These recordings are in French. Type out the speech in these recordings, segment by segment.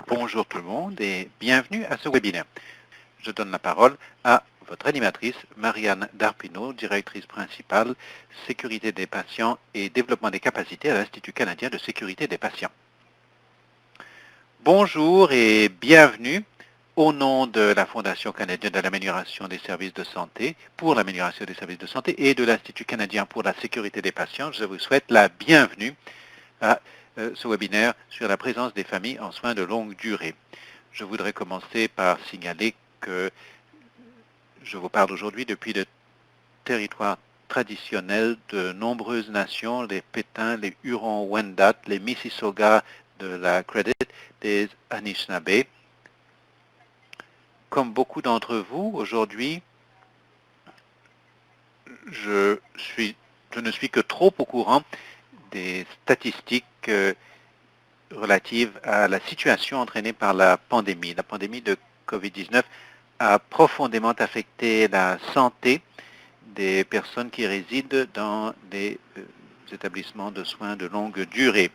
Bonjour tout le monde et bienvenue à ce webinaire. Je donne la parole à votre animatrice, Marianne Darpino, directrice principale, sécurité des patients et développement des capacités à l'Institut canadien de sécurité des patients. Bonjour et bienvenue au nom de la Fondation canadienne de l'amélioration des services de santé, pour l'amélioration des services de santé et de l'Institut canadien pour la sécurité des patients. Je vous souhaite la bienvenue à ce webinaire sur la présence des familles en soins de longue durée. Je voudrais commencer par signaler que je vous parle aujourd'hui depuis le territoire traditionnel de nombreuses nations, les Pétins, les Hurons-Wendat, les Mississauga de la Credit, des Anishinaabe. Comme beaucoup d'entre vous, aujourd'hui, je ne suis que trop au courant des statistiques relatives à la situation entraînée par la pandémie. La pandémie de COVID-19 a profondément affecté la santé des personnes qui résident dans des établissements de soins de longue durée.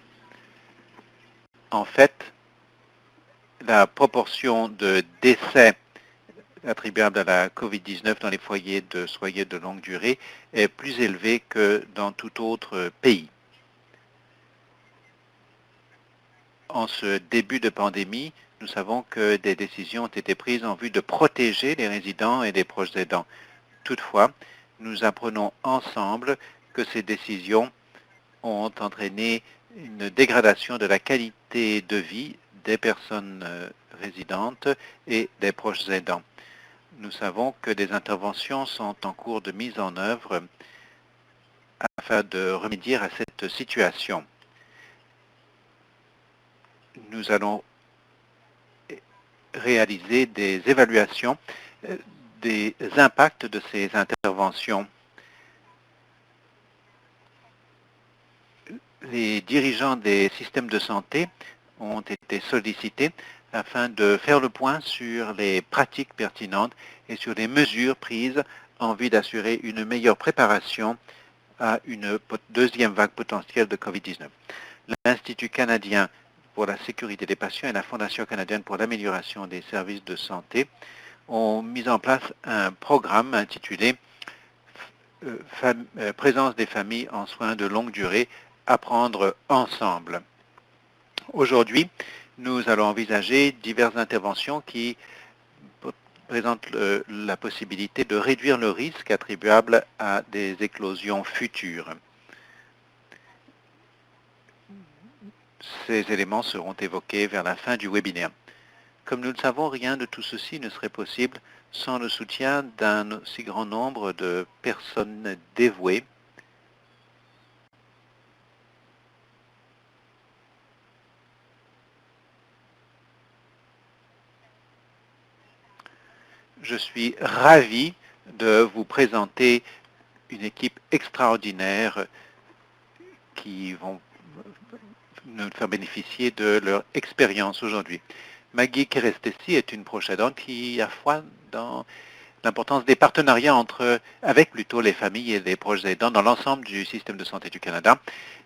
En fait, la proportion de décès attribuables à la COVID-19 dans les foyers de longue durée est plus élevée que dans tout autre pays. En ce début de pandémie, nous savons que des décisions ont été prises en vue de protéger les résidents et les proches aidants. Toutefois, nous apprenons ensemble que ces décisions ont entraîné une dégradation de la qualité de vie des personnes résidentes et des proches aidants. Nous savons que des interventions sont en cours de mise en œuvre afin de remédier à cette situation. Nous allons réaliser des évaluations des impacts de ces interventions. Les dirigeants des systèmes de santé ont été sollicités afin de faire le point sur les pratiques pertinentes et sur les mesures prises en vue d'assurer une meilleure préparation à une deuxième vague potentielle de COVID-19. L'Institut canadien pour la sécurité des patients et la Fondation canadienne pour l'amélioration des services de santé ont mis en place un programme intitulé Présence des familles en soins de longue durée, apprendre ensemble. Aujourd'hui, nous allons envisager diverses interventions qui présentent la possibilité de réduire le risque attribuable à des éclosions futures. Ces éléments seront évoqués vers la fin du webinaire. Comme nous le savons, rien de tout ceci ne serait possible sans le soutien d'un aussi grand nombre de personnes dévouées. Je suis ravi de vous présenter une équipe extraordinaire qui vont nous faire bénéficier de leur expérience aujourd'hui. Maggie Kerestesi est une proche aidante qui a foi dans l'importance des partenariats avec les familles et les proches aidants dans l'ensemble du système de santé du Canada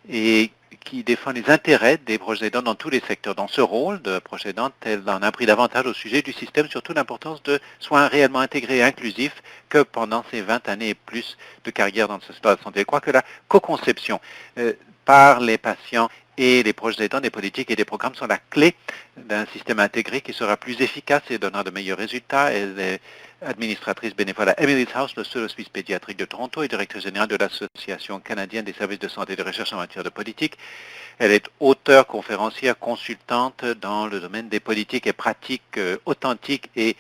et qui défend les intérêts des proches aidants dans tous les secteurs. Dans ce rôle de proche aidante, elle en a appris davantage au sujet du système, surtout l'importance de soins réellement intégrés et inclusifs que pendant ces 20 années et plus de carrière dans le secteur de la santé. Je crois que la co-conception par les patients et les proches aidants des politiques et des programmes sont la clé d'un système intégré qui sera plus efficace et donnera de meilleurs résultats. Elle est administratrice bénévole à Emily's House, le seul hospice pédiatrique de Toronto, et directrice générale de l'Association canadienne des services de santé et de recherche en matière de politique. Elle est auteure, conférencière, consultante dans le domaine des politiques et pratiques authentiques et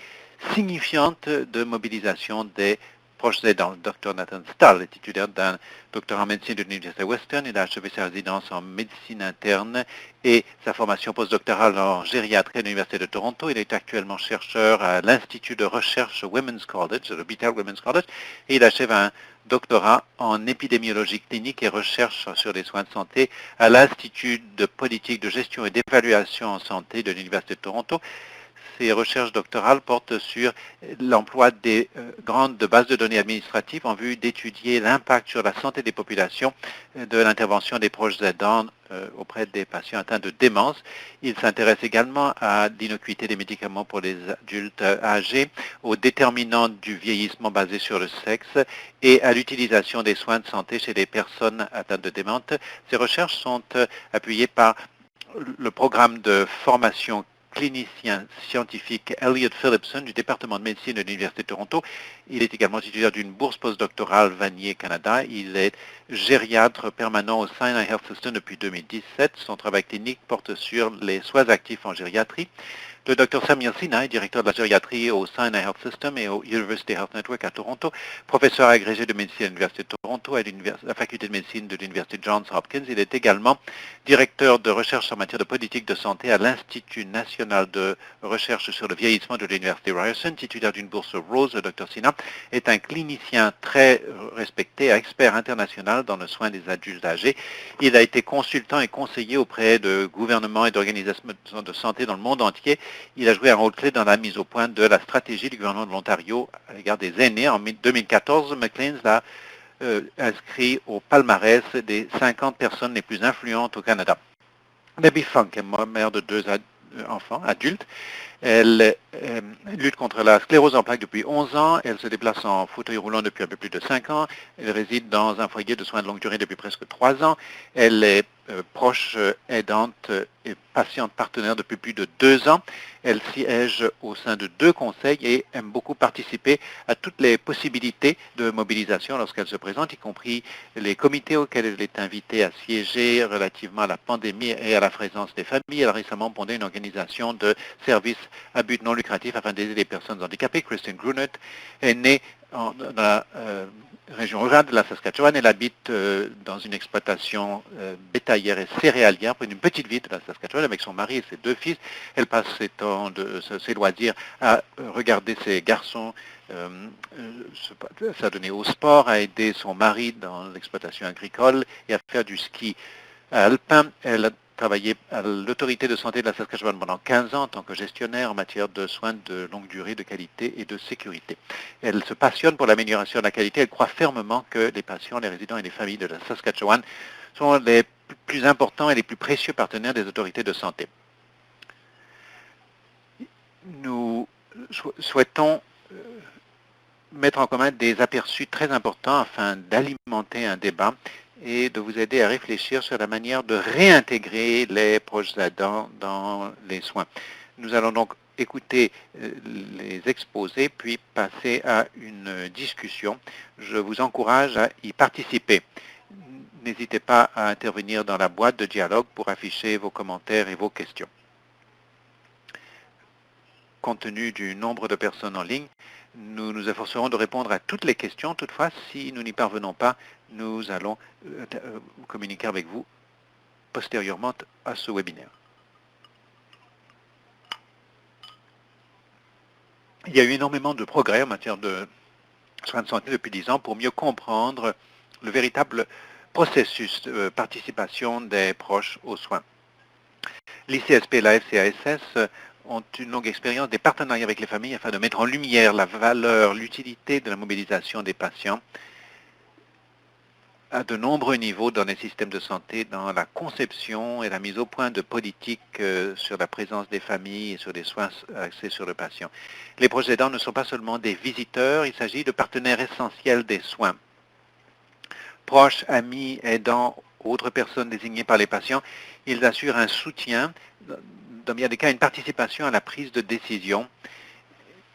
signifiantes de mobilisation des proches aidants. Le Dr Nathan Stahl est titulaire d'un doctorat en médecine de l'Université Western. Il a achevé sa résidence en médecine interne et sa formation postdoctorale en gériatrie à l'Université de Toronto. Il est actuellement chercheur à l'Institut de recherche Women's College, l'hôpital Women's College, et il achève un doctorat en épidémiologie clinique et recherche sur les soins de santé à l'Institut de politique de gestion et d'évaluation en santé de l'Université de Toronto. ses recherches doctorales portent sur l'emploi des grandes bases de données administratives en vue d'étudier l'impact sur la santé des populations de l'intervention des proches aidants auprès des patients atteints de démence. Il s'intéresse également à l'innocuité des médicaments pour les adultes âgés, aux déterminants du vieillissement basé sur le sexe et à l'utilisation des soins de santé chez les personnes atteintes de démence. Ces recherches sont appuyées par le programme de formation clinicien scientifique Elliot Phillipson du département de médecine de l'Université de Toronto. Il est également titulaire d'une bourse postdoctorale Vanier Canada. Il est gériatre permanent au Sinai Health System depuis 2017. Son travail clinique porte sur les soins actifs en gériatrie. Le Dr Samuel Sinai, directeur de la gériatrie au Sinai Health System et au University Health Network à Toronto, professeur agrégé de médecine à l'Université de Toronto et à la faculté de médecine de l'Université Johns Hopkins. Il est également directeur de recherche en matière de politique de santé à l'Institut national de recherche sur le vieillissement de l'Université Ryerson, titulaire d'une bourse Rose. Le Dr Sinai est un clinicien très respecté, expert international dans le soin des adultes âgés. Il a été consultant et conseiller auprès de gouvernements et d'organisations de santé dans le monde entier. Il a joué un rôle clé dans la mise au point de la stratégie du gouvernement de l'Ontario à l'égard des aînés. En 2014, Maclean's l'a inscrit au palmarès des 50 personnes les plus influentes au Canada. Debbie Funk est mère de deux enfants adultes. Elle lutte contre la sclérose en plaques depuis 11 ans. Elle se déplace en fauteuil roulant depuis un peu plus de 5 ans. Elle réside dans un foyer de soins de longue durée depuis presque 3 ans. Elle est proche aidante et patiente partenaire depuis plus de 2 ans. Elle siège au sein de 2 conseils et aime beaucoup participer à toutes les possibilités de mobilisation lorsqu'elle se présente, y compris les comités auxquels elle est invitée à siéger relativement à la pandémie et à la présence des familles. Elle a récemment fondé une organisation de services à but non lucratif afin d'aider les personnes handicapées. Kristen Grunet est née dans la région rurale de la Saskatchewan. Elle habite dans une exploitation bétaillère et céréalière près d'une petite ville de la Saskatchewan avec son mari et ses 2 fils. Elle passe ses loisirs à regarder ses garçons s'adonner au sport, à aider son mari dans l'exploitation agricole et à faire du ski alpin. Elle a travaillé à l'autorité de santé de la Saskatchewan pendant 15 ans en tant que gestionnaire en matière de soins de longue durée, de qualité et de sécurité. Elle se passionne pour l'amélioration de la qualité. Elle croit fermement que les patients, les résidents et les familles de la Saskatchewan sont les plus importants et les plus précieux partenaires des autorités de santé. Nous souhaitons mettre en commun des aperçus très importants afin d'alimenter un débat et de vous aider à réfléchir sur la manière de réintégrer les proches aidants dans les soins. Nous allons donc écouter les exposés, puis passer à une discussion. Je vous encourage à y participer. N'hésitez pas à intervenir dans la boîte de dialogue pour afficher vos commentaires et vos questions. Compte tenu du nombre de personnes en ligne, nous nous efforcerons de répondre à toutes les questions. Toutefois, si nous n'y parvenons pas, nous allons communiquer avec vous postérieurement à ce webinaire. Il y a eu énormément de progrès en matière de soins de santé depuis 10 ans pour mieux comprendre le véritable processus de participation des proches aux soins. L'ICSP et la FCASS ont une longue expérience des partenariats avec les familles afin de mettre en lumière la valeur, l'utilité de la mobilisation des patients à de nombreux niveaux dans les systèmes de santé, dans la conception et la mise au point de politiques sur la présence des familles et sur des soins axés sur le patient. Les proches aidants ne sont pas seulement des visiteurs, il s'agit de partenaires essentiels des soins. Proches, amis, aidants, autres personnes désignées par les patients, ils assurent un soutien, dans bien des cas une participation à la prise de décision.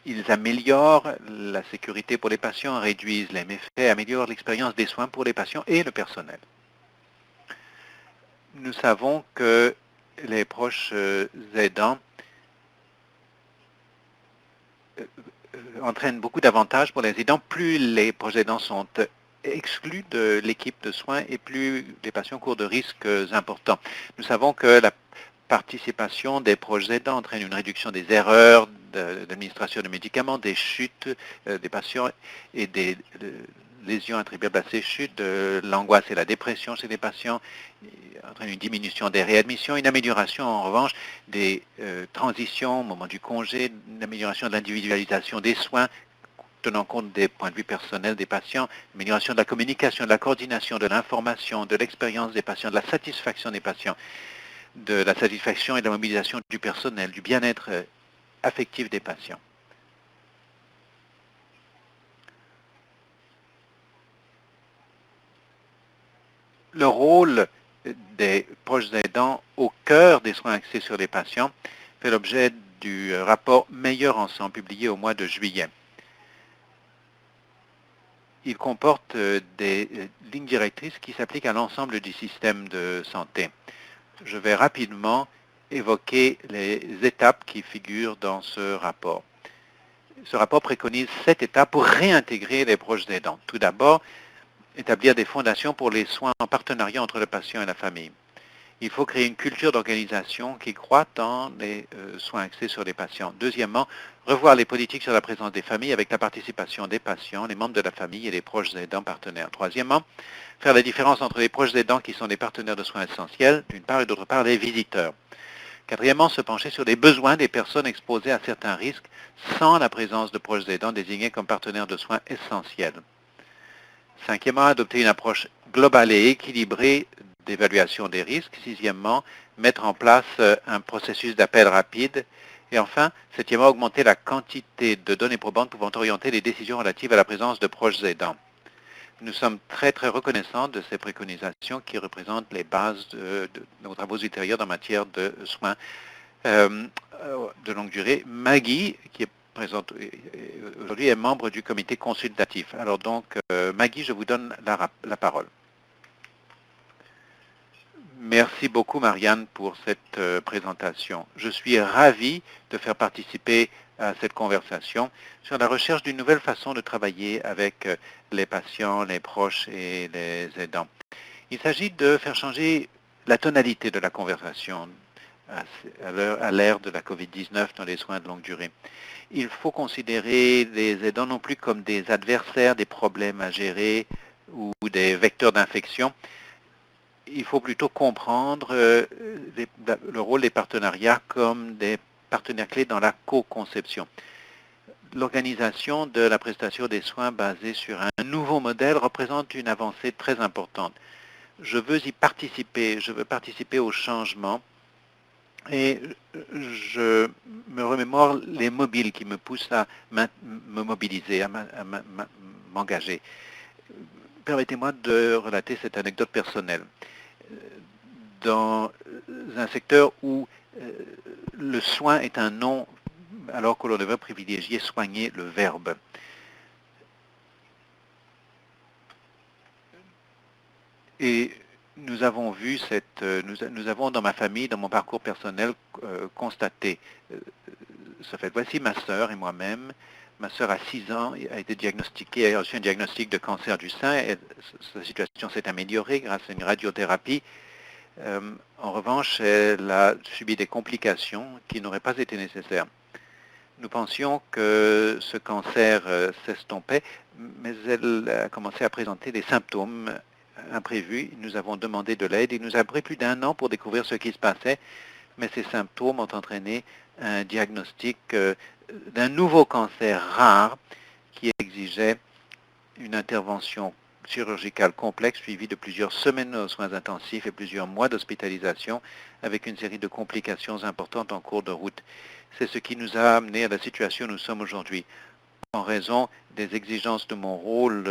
Ils améliorent la sécurité pour les patients, réduisent les méfaits, améliorent l'expérience des soins pour les patients et le personnel. Nous savons que les proches aidants entraînent beaucoup d'avantages pour les aidants. Plus les proches aidants sont exclus de l'équipe de soins et plus les patients courent de risques importants. Nous savons que la participation des proches aidants entraîne une réduction des erreurs d'administration de médicaments, des chutes des patients et des lésions attribuables à ces chutes, de l'angoisse et la dépression chez les patients, entraîne une diminution des réadmissions, une amélioration en revanche des transitions au moment du congé, une amélioration de l'individualisation des soins, tenant compte des points de vue personnels des patients, amélioration de la communication, de la coordination, de l'information, de l'expérience des patients, de la satisfaction des patients, de la satisfaction et de la mobilisation du personnel, du bien-être affectif des patients. Le rôle des proches aidants au cœur des soins axés sur les patients fait l'objet du rapport Meilleur ensemble publié au mois de juillet. Il comporte des lignes directrices qui s'appliquent à l'ensemble du système de santé. Je vais rapidement évoquer les étapes qui figurent dans ce rapport. Ce rapport préconise 7 étapes pour réintégrer les proches aidants. Tout d'abord, établir des fondations pour les soins en partenariat entre le patient et la famille. Il faut créer une culture d'organisation qui croît dans les soins axés sur les patients. Deuxièmement, revoir les politiques sur la présence des familles avec la participation des patients, les membres de la famille et les proches aidants partenaires. Troisièmement, faire la différence entre les proches aidants qui sont des partenaires de soins essentiels, d'une part, et d'autre part, les visiteurs. Quatrièmement, se pencher sur les besoins des personnes exposées à certains risques sans la présence de proches aidants désignés comme partenaires de soins essentiels. Cinquièmement, adopter une approche globale et équilibrée d'évaluation des risques. Sixièmement, mettre en place un processus d'appel rapide. Et enfin, septièmement, augmenter la quantité de données probantes pouvant orienter les décisions relatives à la présence de proches aidants. Nous sommes très reconnaissants de ces préconisations qui représentent les bases de nos travaux ultérieurs en matière de soins de longue durée. Maggie, qui est présente aujourd'hui, est membre du comité consultatif. Alors donc, Maggie, je vous donne la parole. Merci beaucoup, Marianne, pour cette présentation. Je suis ravi de faire participer à cette conversation sur la recherche d'une nouvelle façon de travailler avec les patients, les proches et les aidants. Il s'agit de faire changer la tonalité de la conversation à l'ère de la COVID-19 dans les soins de longue durée. Il faut considérer les aidants non plus comme des adversaires, des problèmes à gérer ou des vecteurs d'infection. Il faut plutôt comprendre le rôle des partenariats comme des partenaires clés dans la co-conception. L'organisation de la prestation des soins basée sur un nouveau modèle représente une avancée très importante. Je veux y participer, je veux participer au changement et je me remémore les mobiles qui me poussent à me mobiliser, à m'engager. Permettez-moi de relater cette anecdote personnelle. Dans un secteur où le soin est un nom, alors que l'on devrait privilégier soigner le verbe. Et nous avons vu nous avons dans ma famille, dans mon parcours personnel, constaté ce fait. Voici ma sœur et moi-même. Ma sœur a 6 ans, a été diagnostiquée, a reçu un diagnostic de cancer du sein. Et sa situation s'est améliorée grâce à une radiothérapie. En revanche, elle a subi des complications qui n'auraient pas été nécessaires. Nous pensions que ce cancer s'estompait, mais elle a commencé à présenter des symptômes imprévus. Nous avons demandé de l'aide. Il nous a pris plus d'1 an pour découvrir ce qui se passait, mais ces symptômes ont entraîné un diagnostic d'un nouveau cancer rare qui exigeait une intervention chirurgicale complexe suivie de plusieurs semaines de soins intensifs et plusieurs mois d'hospitalisation avec une série de complications importantes en cours de route. C'est ce qui nous a amené à la situation où nous sommes aujourd'hui. En raison des exigences de mon rôle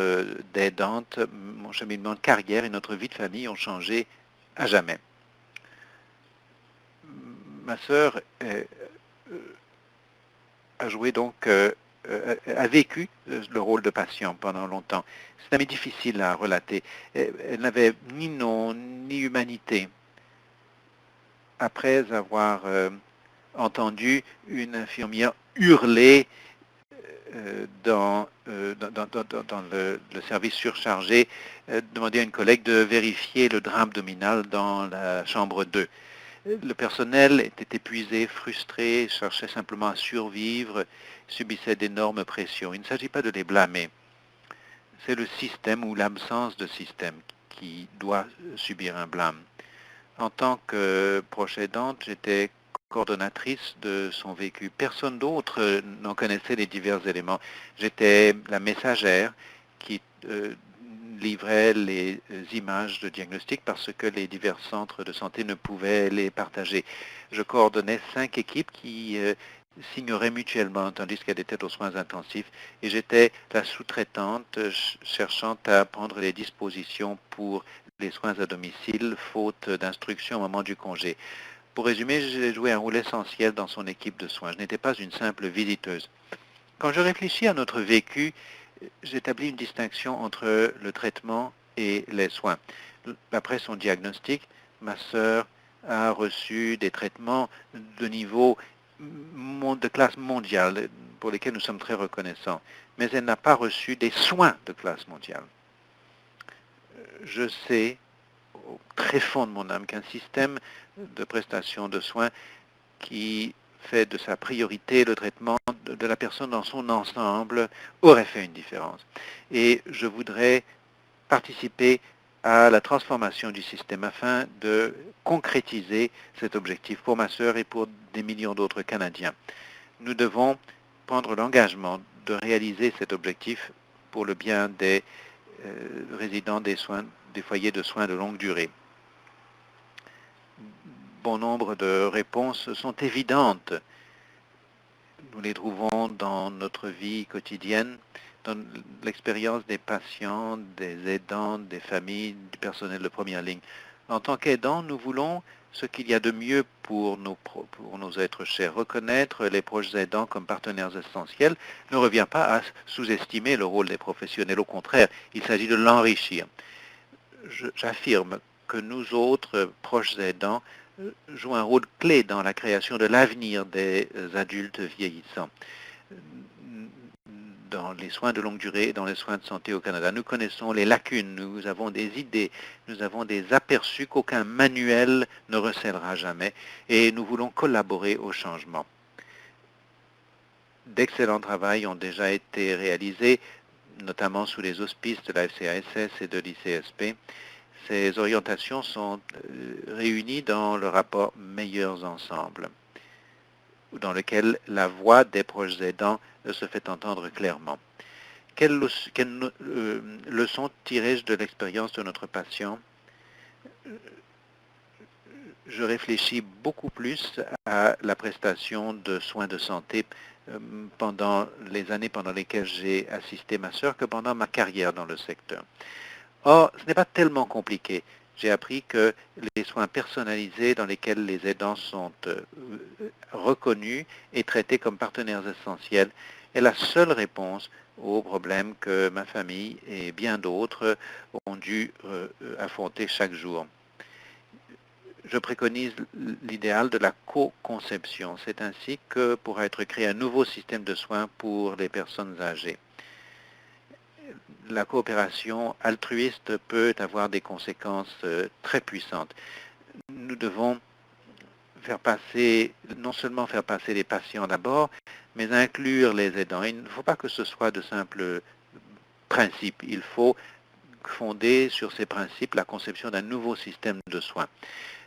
d'aidante, mon cheminement de carrière et notre vie de famille ont changé à jamais. Ma sœur a joué donc, a vécu le rôle de patient pendant longtemps. C'est un peu difficile à relater. Elle n'avait ni nom, ni humanité. Après avoir entendu une infirmière hurler dans le service surchargé, demander à une collègue de vérifier le drain abdominal dans la chambre 2. Le personnel était épuisé, frustré, cherchait simplement à survivre, subissait d'énormes pressions. Il ne s'agit pas de les blâmer. c'est le système ou l'absence de système qui doit subir un blâme. En tant que proche aidante, j'étais coordonnatrice de son vécu. Personne d'autre n'en connaissait les divers éléments. J'étais la messagère qui livrait les images de diagnostic parce que les divers centres de santé ne pouvaient les partager. Je coordonnais 5 équipes qui s'ignoraient mutuellement tandis qu'elles étaient aux soins intensifs et j'étais la sous-traitante cherchant à prendre les dispositions pour les soins à domicile, faute d'instruction au moment du congé. Pour résumer, j'ai joué un rôle essentiel dans son équipe de soins. Je n'étais pas une simple visiteuse. Quand je réfléchis à notre vécu, j'établis une distinction entre le traitement et les soins. Après son diagnostic, ma sœur a reçu des traitements de niveau de classe mondiale pour lesquels nous sommes très reconnaissants, mais elle n'a pas reçu des soins de classe mondiale. Je sais au très fond de mon âme qu'un système de prestation de soins qui fait de sa priorité le traitement de la personne dans son ensemble aurait fait une différence. Et je voudrais participer à la transformation du système afin de concrétiser cet objectif pour ma sœur et pour des millions d'autres Canadiens. Nous devons prendre l'engagement de réaliser cet objectif pour le bien des résidents des foyers de soins de longue durée. Bon nombre de réponses sont évidentes. Nous les trouvons dans notre vie quotidienne, dans l'expérience des patients, des aidants, des familles, du personnel de première ligne. En tant qu'aidants, nous voulons ce qu'il y a de mieux pour nos êtres chers. Reconnaître les proches aidants comme partenaires essentiels ne revient pas à sous-estimer le rôle des professionnels. Au contraire, il s'agit de l'enrichir. J'affirme que nous autres, proches aidants, jouent un rôle clé dans la création de l'avenir des adultes vieillissants. Dans les soins de longue durée et dans les soins de santé au Canada, nous connaissons les lacunes, nous avons des idées, nous avons des aperçus qu'aucun manuel ne recèlera jamais et nous voulons collaborer au changement. D'excellents travaux ont déjà été réalisés, notamment sous les auspices de la FCASS et de l'ICSP. Ces orientations sont réunies dans le rapport Meilleurs ensemble, dans lequel la voix des proches aidants se fait entendre clairement. Quelles leçons tirais-je de l'expérience de notre patient? Je réfléchis beaucoup plus à la prestation de soins de santé pendant les années pendant lesquelles j'ai assisté ma sœur que pendant ma carrière dans le secteur. Or, ce n'est pas tellement compliqué. J'ai appris que les soins personnalisés dans lesquels les aidants sont reconnus et traités comme partenaires essentiels est la seule réponse aux problèmes que ma famille et bien d'autres ont dû affronter chaque jour. Je préconise l'idéal de la co-conception. C'est ainsi que pourra être créé un nouveau système de soins pour les personnes âgées. La coopération altruiste peut avoir des conséquences très puissantes. Nous devons non seulement faire passer les patients d'abord, mais inclure les aidants. Il ne faut pas que ce soit de simples principes. Il faut fonder sur ces principes la conception d'un nouveau système de soins.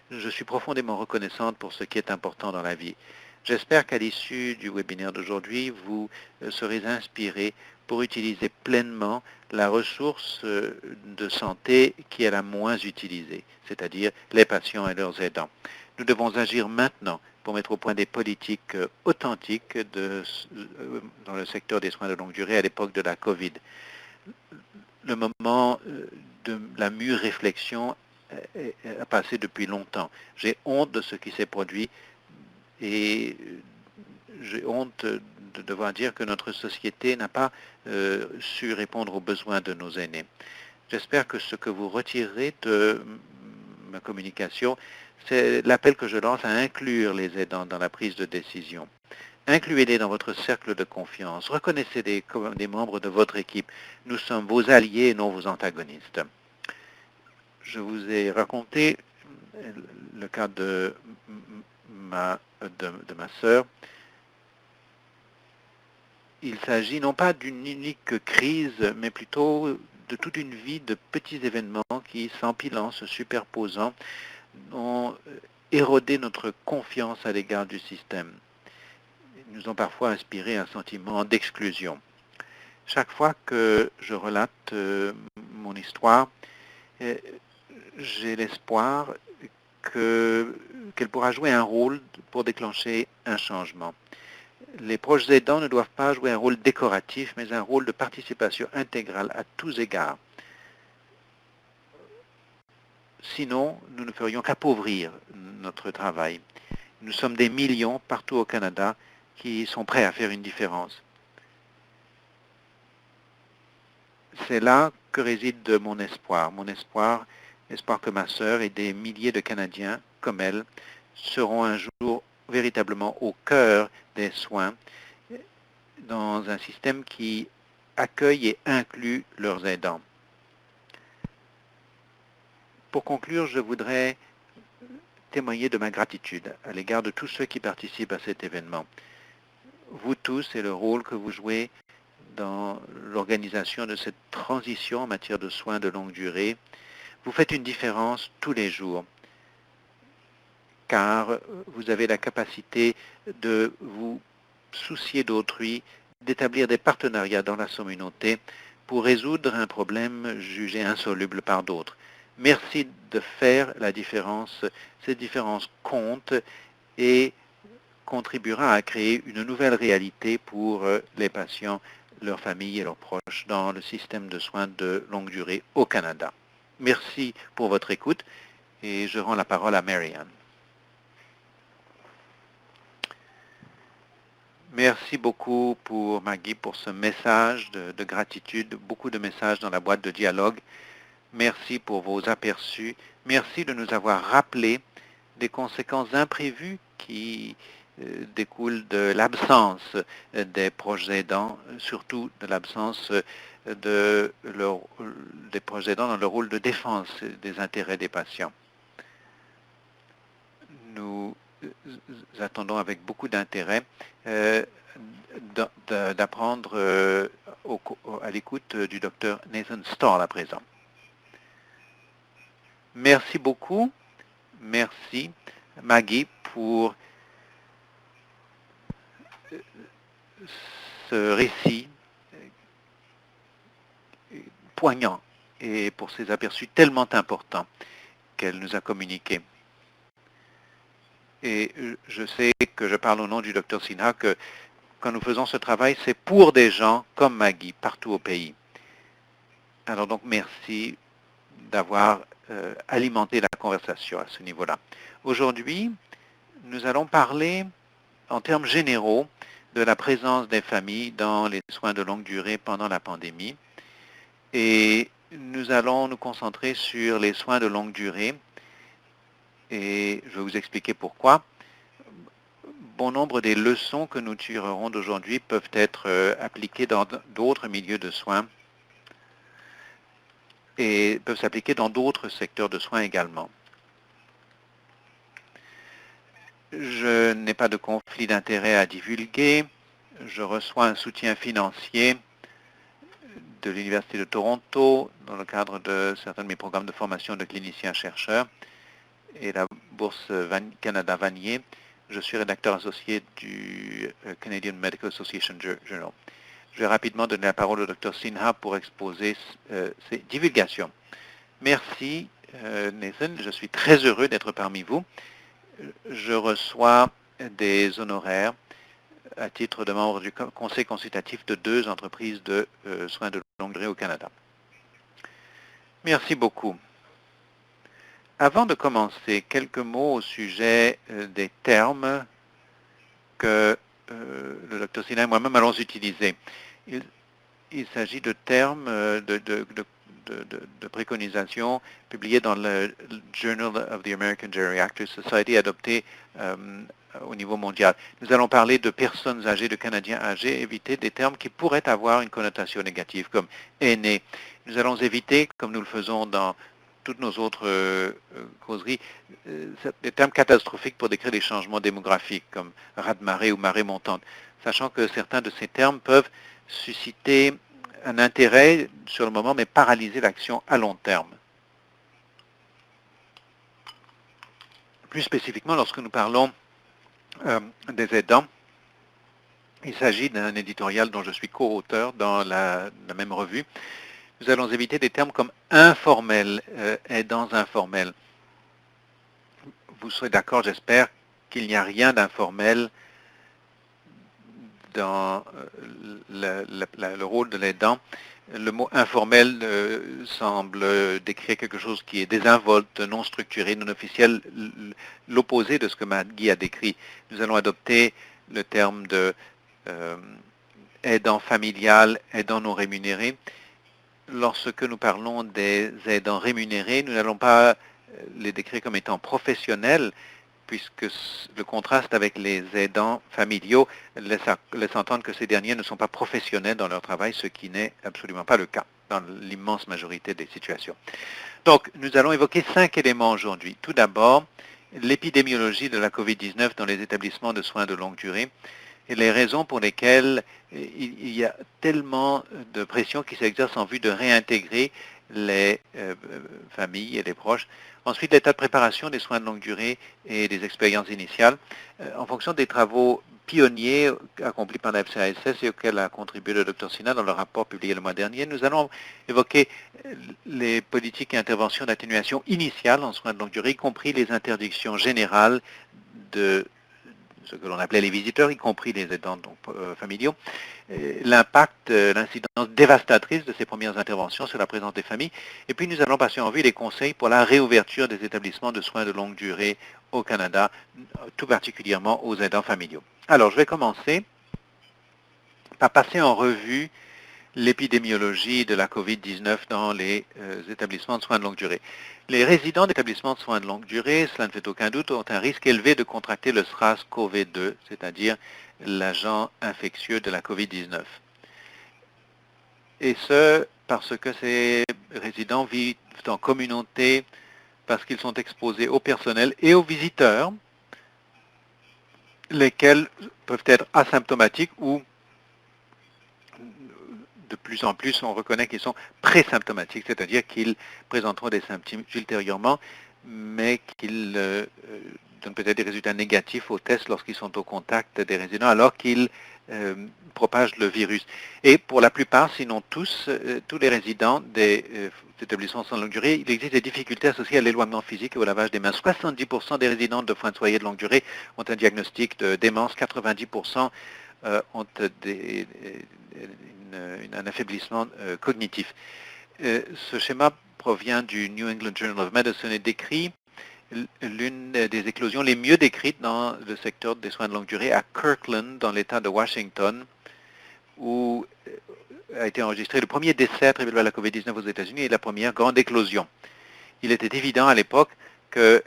Je suis profondément reconnaissante pour ce qui est important dans la vie. J'espère qu'à l'issue du webinaire d'aujourd'hui, vous serez inspirés pour utiliser pleinement la ressource de santé qui est la moins utilisée, c'est-à-dire les patients et leurs aidants. Nous devons agir maintenant pour mettre au point des politiques authentiques dans le secteur des soins de longue durée à l'époque de la COVID. Le moment de la mûre réflexion a passé depuis longtemps. J'ai honte de ce qui s'est produit et j'ai honte de devoir dire que notre société n'a pas su répondre aux besoins de nos aînés. J'espère que ce que vous retirerez de ma communication, c'est l'appel que je lance à inclure les aidants dans la prise de décision. Incluez-les dans votre cercle de confiance. Reconnaissez-les comme des membres de votre équipe. Nous sommes vos alliés et non vos antagonistes. Je vous ai raconté le cas de ma sœur. il s'agit non pas d'une unique crise, mais plutôt de toute une vie de petits événements qui, s'empilant, se superposant, ont érodé notre confiance à l'égard du système. Ils nous ont parfois inspiré un sentiment d'exclusion. Chaque fois que je relate mon histoire, j'ai l'espoir qu'elle pourra jouer un rôle pour déclencher un changement. Les proches aidants ne doivent pas jouer un rôle décoratif, mais un rôle de participation intégrale à tous égards. Sinon, nous ne ferions qu'appauvrir notre travail. Nous sommes des millions partout au Canada qui sont prêts à faire une différence. C'est là que réside mon espoir. Mon espoir que ma sœur et des milliers de Canadiens comme elle seront un jour véritablement au cœur des soins dans un système qui accueille et inclut leurs aidants. Pour conclure, je voudrais témoigner de ma gratitude à l'égard de tous ceux qui participent à cet événement. Vous tous et le rôle que vous jouez dans l'organisation de cette transition en matière de soins de longue durée, vous faites une différence tous les jours, car vous avez la capacité de vous soucier d'autrui, d'établir des partenariats dans la communauté pour résoudre un problème jugé insoluble par d'autres. Merci de faire la différence. Cette différence compte et contribuera à créer une nouvelle réalité pour les patients, leurs familles et leurs proches dans le système de soins de longue durée au Canada. Merci pour votre écoute et je rends la parole à Marianne. Merci beaucoup pour Maggie pour ce message de gratitude, beaucoup de messages dans la boîte de dialogue. Merci pour vos aperçus. Merci de nous avoir rappelé des conséquences imprévues qui découlent de l'absence des proches aidants, surtout de l'absence des proches aidants dans le rôle de défense des intérêts des patients. Nous attendons avec beaucoup d'intérêt d'apprendre à l'écoute du docteur Nathan Stahl à présent. Merci beaucoup. Merci Maggie pour ce récit poignant et pour ces aperçus tellement importants qu'elle nous a communiqués. Et je sais que je parle au nom du Dr Sinha que quand nous faisons ce travail, c'est pour des gens comme Maggie partout au pays. Alors donc merci d'avoir alimenté la conversation à ce niveau-là. Aujourd'hui, nous allons parler en termes généraux de la présence des familles dans les soins de longue durée pendant la pandémie. Et nous allons nous concentrer sur les soins de longue durée. Et je vais vous expliquer pourquoi. Bon nombre des leçons que nous tirerons d'aujourd'hui peuvent être appliquées dans d'autres milieux de soins et peuvent s'appliquer dans d'autres secteurs de soins également. Je n'ai pas de conflit d'intérêt à divulguer. Je reçois un soutien financier de l'Université de Toronto dans le cadre de certains de mes programmes de formation de cliniciens-chercheurs et la bourse Canada Vanier. Je suis rédacteur associé du Canadian Medical Association Journal. Je vais rapidement donner la parole au Dr Sinha pour exposer ses divulgations. Merci Nathan, je suis très heureux d'être parmi vous. Je reçois des honoraires à titre de membre du conseil consultatif de 2 entreprises de soins de longue durée au Canada. Merci beaucoup. Avant de commencer, quelques mots au sujet des termes que le Dr Sinha et moi-même allons utiliser. Il s'agit de termes de préconisation publiés dans le Journal of the American Geriatric Society, adopté au niveau mondial. Nous allons parler de personnes âgées, de Canadiens âgés, éviter des termes qui pourraient avoir une connotation négative, comme aînés. Nous allons éviter, comme nous le faisons dans toutes nos autres causeries, des termes catastrophiques pour décrire les changements démographiques, comme raz-de-marée ou marée montante, sachant que certains de ces termes peuvent susciter un intérêt sur le moment, mais paralyser l'action à long terme. Plus spécifiquement, lorsque nous parlons des aidants, il s'agit d'un éditorial dont je suis co-auteur dans la même revue. Nous allons éviter des termes comme informel, aidants informels. Vous serez d'accord, j'espère, qu'il n'y a rien d'informel dans le rôle de l'aidant. Le mot informel semble décrire quelque chose qui est désinvolte, non structuré, non officiel, l'opposé de ce que Guy a décrit. Nous allons adopter le terme de aidant familial, aidant non rémunéré. Lorsque nous parlons des aidants rémunérés, nous n'allons pas les décrire comme étant professionnels, puisque le contraste avec les aidants familiaux laisse entendre que ces derniers ne sont pas professionnels dans leur travail, ce qui n'est absolument pas le cas dans l'immense majorité des situations. Donc, nous allons évoquer 5 éléments aujourd'hui. Tout d'abord, l'épidémiologie de la COVID-19 dans les établissements de soins de longue durée et les raisons pour lesquelles il y a tellement de pression qui s'exerce en vue de réintégrer les familles et les proches. Ensuite, l'état de préparation des soins de longue durée et des expériences initiales. En fonction des travaux pionniers accomplis par la FCASS et auxquels a contribué le Dr Sina dans le rapport publié le mois dernier, nous allons évoquer les politiques et interventions d'atténuation initiale en soins de longue durée, y compris les interdictions générales de ce que l'on appelait les visiteurs, y compris les aidants familiaux, l'impact, l'incidence dévastatrice de ces premières interventions sur la présence des familles. Et puis nous allons passer en vue les conseils pour la réouverture des établissements de soins de longue durée au Canada, tout particulièrement aux aidants familiaux. Alors, je vais commencer par passer en revue l'épidémiologie de la COVID-19 dans les établissements de soins de longue durée. Les résidents d'établissements de soins de longue durée, cela ne fait aucun doute, ont un risque élevé de contracter le SRAS-CoV-2, c'est-à-dire l'agent infectieux de la COVID-19. Et ce, parce que ces résidents vivent en communauté, parce qu'ils sont exposés au personnel et aux visiteurs, lesquels peuvent être asymptomatiques ou de plus en plus, on reconnaît qu'ils sont présymptomatiques, c'est-à-dire qu'ils présenteront des symptômes ultérieurement, mais qu'ils donnent peut-être des résultats négatifs aux tests lorsqu'ils sont au contact des résidents, alors qu'ils propagent le virus. Et pour la plupart, sinon tous, tous les résidents des établissements de longue durée, il existe des difficultés associées à l'éloignement physique et au lavage des mains. 70% des résidents de soins de foyer de longue durée ont un diagnostic de démence, 90% ont un affaiblissement cognitif. Ce schéma provient du New England Journal of Medicine et décrit l'une des éclosions les mieux décrites dans le secteur des soins de longue durée à Kirkland, dans l'État de Washington, où a été enregistré le premier décès attribué à la COVID-19 aux États-Unis et la première grande éclosion. Il était évident à l'époque que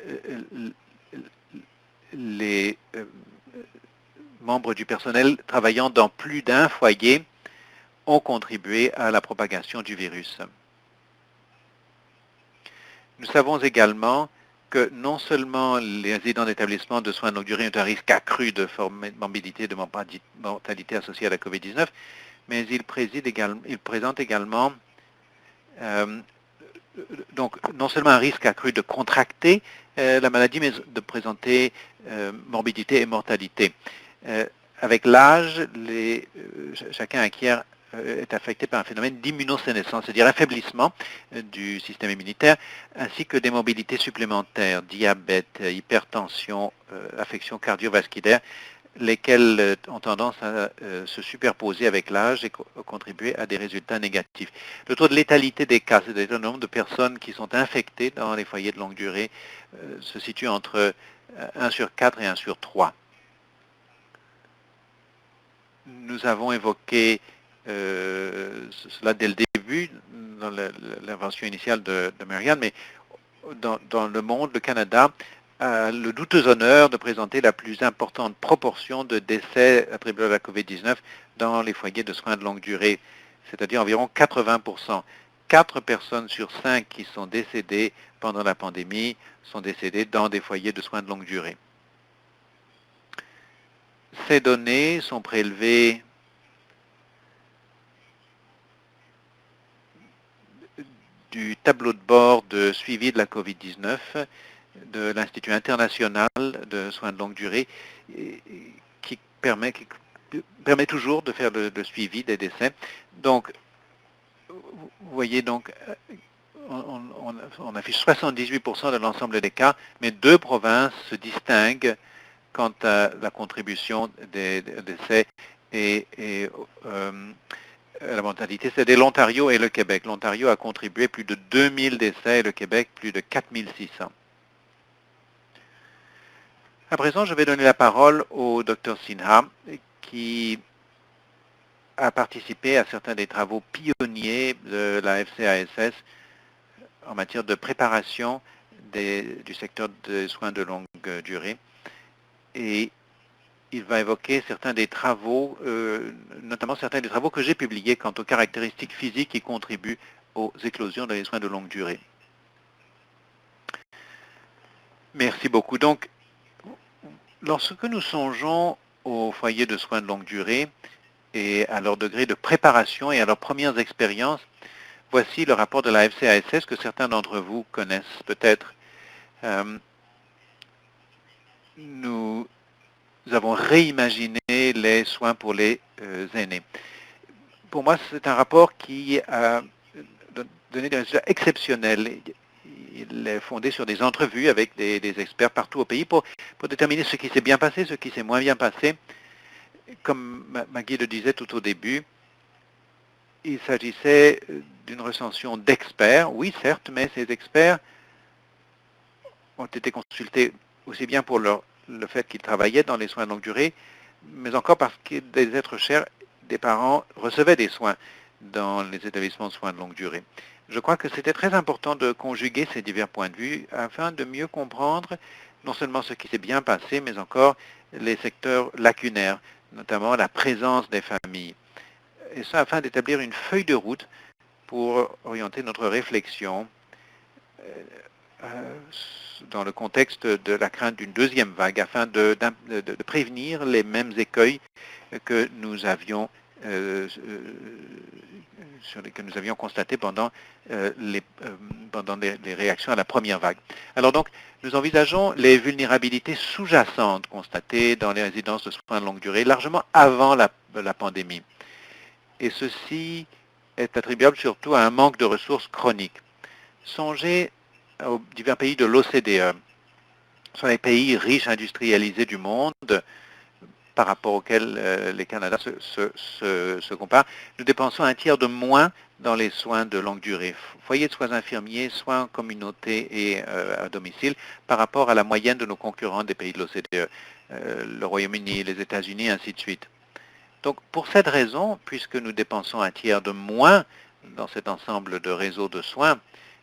les membres du personnel travaillant dans plus d'un foyer ont contribué à la propagation du virus. Nous savons également que non seulement les résidents d'établissements de soins de longue durée ont un risque accru de morbidité et de mortalité associée à la COVID-19, mais ils présentent également donc non seulement un risque accru de contracter la maladie, mais de présenter morbidité et mortalité. Avec l'âge, chacun acquiert est affecté par un phénomène d'immunosénescence, c'est-à-dire affaiblissement du système immunitaire, ainsi que des mobilités supplémentaires, diabète, hypertension, affections cardiovasculaires, lesquelles ont tendance à se superposer avec l'âge et contribuer à des résultats négatifs. Le taux de létalité des cas, c'est-à-dire le nombre de personnes qui sont infectées dans les foyers de longue durée, se situe entre 1 sur 4 et 1 sur 3. Nous avons évoqué cela dès le début, dans l'invention initiale de Marianne, mais dans le monde, le Canada a le douteux honneur de présenter la plus importante proportion de décès attribués à la COVID-19 dans les foyers de soins de longue durée, c'est-à-dire environ 80%. 4 personnes sur 5 qui sont décédées pendant la pandémie sont décédées dans des foyers de soins de longue durée. Ces données sont prélevées du tableau de bord de suivi de la COVID-19 de l'Institut international de soins de longue durée qui permet toujours de faire le suivi des décès. Donc, vous voyez, donc, on affiche 78% de l'ensemble des cas, mais 2 provinces se distinguent quant à la contribution des décès et la mortalité, c'est l'Ontario et le Québec. L'Ontario a contribué plus de 2000 décès et le Québec plus de 4600. À présent, je vais donner la parole au Dr Sinha qui a participé à certains des travaux pionniers de la FCASS en matière de préparation du secteur des soins de longue durée. Et il va évoquer certains des travaux, notamment certains des travaux que j'ai publiés quant aux caractéristiques physiques qui contribuent aux éclosions dans les soins de longue durée. Merci beaucoup. Donc, lorsque nous songeons aux foyers de soins de longue durée et à leur degré de préparation et à leurs premières expériences, voici le rapport de la FCASS que certains d'entre vous connaissent peut-être. Nous avons réimaginé les soins pour les aînés. Pour moi, c'est un rapport qui a donné des résultats exceptionnels. Il est fondé sur des entrevues avec des experts partout au pays pour déterminer ce qui s'est bien passé, ce qui s'est moins bien passé. Comme Maggie le disait tout au début, il s'agissait d'une recension d'experts, oui certes, mais ces experts ont été consultés aussi bien pour le fait qu'ils travaillaient dans les soins de longue durée, mais encore parce que des êtres chers, des parents recevaient des soins dans les établissements de soins de longue durée. Je crois que c'était très important de conjuguer ces divers points de vue afin de mieux comprendre non seulement ce qui s'est bien passé, mais encore les secteurs lacunaires, notamment la présence des familles. Et ça afin d'établir une feuille de route pour orienter notre réflexion dans le contexte de la crainte d'une deuxième vague, afin de prévenir les mêmes écueils que nous avions constatés pendant les réactions à la première vague. Alors donc, nous envisageons les vulnérabilités sous-jacentes constatées dans les résidences de soins de longue durée, largement avant la pandémie. Et ceci est attribuable surtout à un manque de ressources chroniques. Songez aux divers pays de l'OCDE, sont les pays riches industrialisés du monde par rapport auxquels les Canada se comparent. Nous dépensons un tiers de moins dans les soins de longue durée, foyers de soins infirmiers, soins en communauté et à domicile, par rapport à la moyenne de nos concurrents des pays de l'OCDE, le Royaume-Uni, les États-Unis, ainsi de suite. Donc, pour cette raison, puisque nous dépensons un tiers de moins dans cet ensemble de réseaux de soins,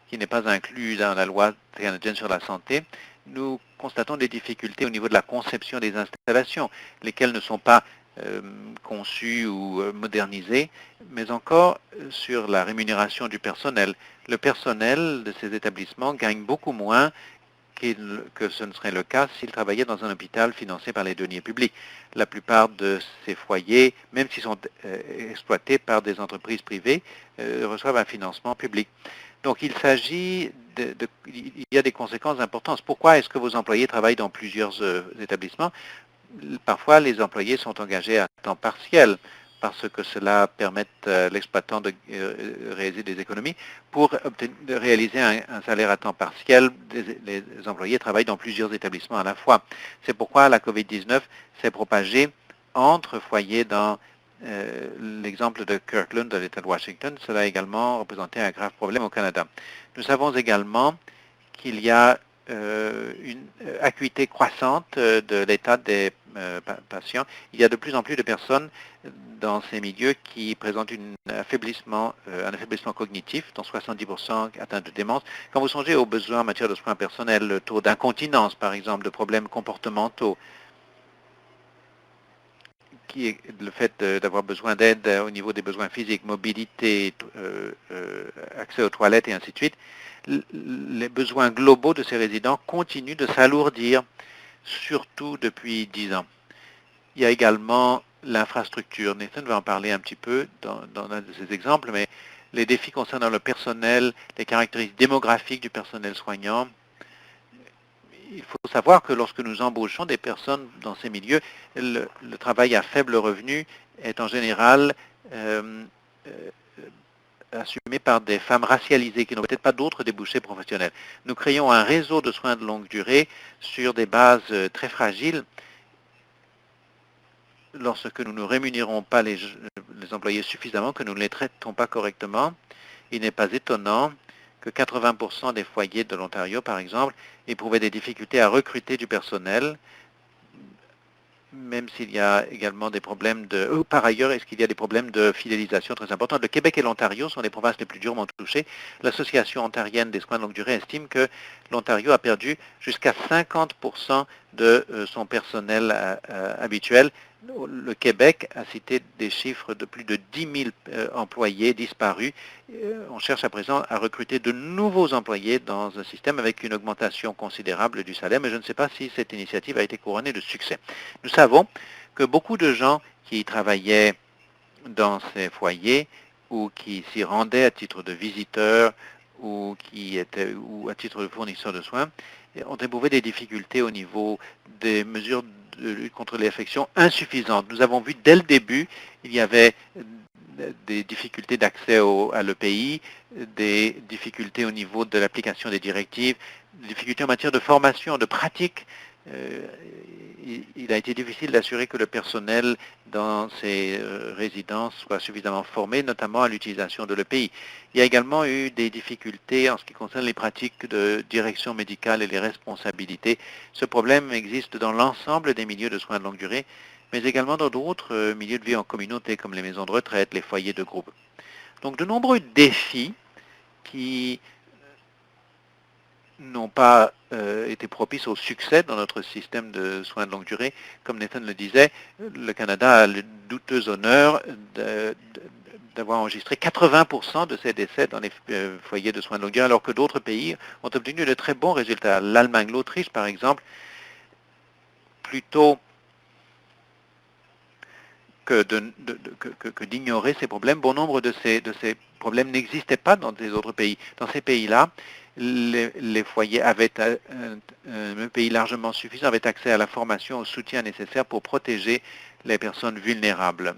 qui n'est pas inclus dans la loi canadienne sur la santé, nous constatons des difficultés au niveau de la conception des installations, lesquelles ne sont pas conçues ou modernisées, mais encore sur la rémunération du personnel. Le personnel de ces établissements gagne beaucoup moins que ce ne serait le cas s'il travaillait dans un hôpital financé par les deniers publics. La plupart de ces foyers, même s'ils sont exploités par des entreprises privées, reçoivent un financement public. Donc il s'agit il y a des conséquences importantes. Pourquoi est-ce que vos employés travaillent dans plusieurs établissements? Parfois, les employés sont engagés à temps partiel parce que cela permet à l'exploitant de réaliser des économies. Pour réaliser un salaire à temps partiel, les employés travaillent dans plusieurs établissements à la fois. C'est pourquoi la COVID-19 s'est propagée entre foyers dans l'exemple de Kirkland de l'État de Washington. Cela a également représenté un grave problème au Canada. Nous savons également qu'il y a une acuité croissante de l'état des patients. Il y a de plus en plus de personnes dans ces milieux qui présentent un affaiblissement cognitif, dont 70% atteints de démence. Quand vous songez aux besoins en matière de soins personnels, le taux d'incontinence, par exemple, de problèmes comportementaux, qui est le fait d'avoir besoin d'aide au niveau des besoins physiques, mobilité, accès aux toilettes et ainsi de suite, les besoins globaux de ces résidents continuent de s'alourdir, surtout depuis 10 ans. Il y a également l'infrastructure. Nathan va en parler un petit peu dans un de ses exemples, mais les défis concernant le personnel, les caractéristiques démographiques du personnel soignant. Il faut savoir que lorsque nous embauchons des personnes dans ces milieux, le travail à faible revenu est en général assumé par des femmes racialisées qui n'ont peut-être pas d'autres débouchés professionnels. Nous créons un réseau de soins de longue durée sur des bases très fragiles. Lorsque nous ne rémunérons pas les employés suffisamment, que nous ne les traitons pas correctement, il n'est pas étonnant que 80% des foyers de l'Ontario, par exemple, éprouvaient des difficultés à recruter du personnel, même s'il y a également des problèmes de... Par ailleurs, est-ce qu'il y a des problèmes de fidélisation très importants? Le Québec et l'Ontario sont les provinces les plus durement touchées. L'Association ontarienne des soins de longue durée estime que l'Ontario a perdu jusqu'à 50% de son personnel habituel. Le Québec a cité des chiffres de plus de 10 000 employés disparus. On cherche à présent à recruter de nouveaux employés dans un système avec une augmentation considérable du salaire, mais je ne sais pas si cette initiative a été couronnée de succès. Nous savons que beaucoup de gens qui travaillaient dans ces foyers ou qui s'y rendaient à titre de visiteurs ou à titre de fournisseurs de soins ont éprouvé des difficultés au niveau des mesures de lutte contre les infections insuffisantes. Nous avons vu dès le début, il y avait des difficultés d'accès à l'EPI, des difficultés au niveau de l'application des directives, des difficultés en matière de formation, de pratique. Il a été difficile d'assurer que le personnel dans ces résidences soit suffisamment formé, notamment à l'utilisation de l'EPI. Il y a également eu des difficultés en ce qui concerne les pratiques de direction médicale et les responsabilités. Ce problème existe dans l'ensemble des milieux de soins de longue durée, mais également dans d'autres milieux de vie en communauté, comme les maisons de retraite, les foyers de groupe. Donc de nombreux défis qui n'ont pas été propices au succès dans notre système de soins de longue durée. Comme Nathan le disait, le Canada a le douteux honneur d'avoir enregistré 80% de ces décès dans les foyers de soins de longue durée, alors que d'autres pays ont obtenu de très bons résultats. L'Allemagne, l'Autriche, par exemple, plutôt que d'ignorer ces problèmes, bon nombre de ces problèmes n'existaient pas dans des autres pays. Dans ces pays-là, les foyers avaient un pays largement suffisant, avaient accès à la formation, au soutien nécessaire pour protéger les personnes vulnérables.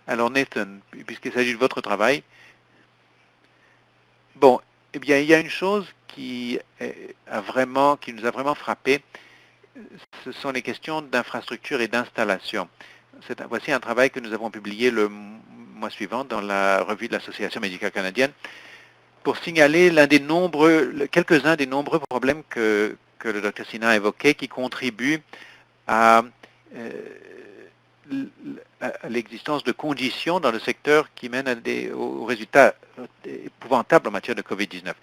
Alors Nathan, puisqu'il s'agit de votre travail, bon, eh bien, il y a une chose qui nous a vraiment frappé, ce sont les questions d'infrastructure et d'installation. Voici un travail que nous avons publié le mois suivant dans la revue de l'Association médicale canadienne pour signaler quelques-uns des nombreux problèmes que le Dr Sinha a évoqués qui contribuent à l'existence de conditions dans le secteur qui mènent aux résultats épouvantables en matière de COVID-19.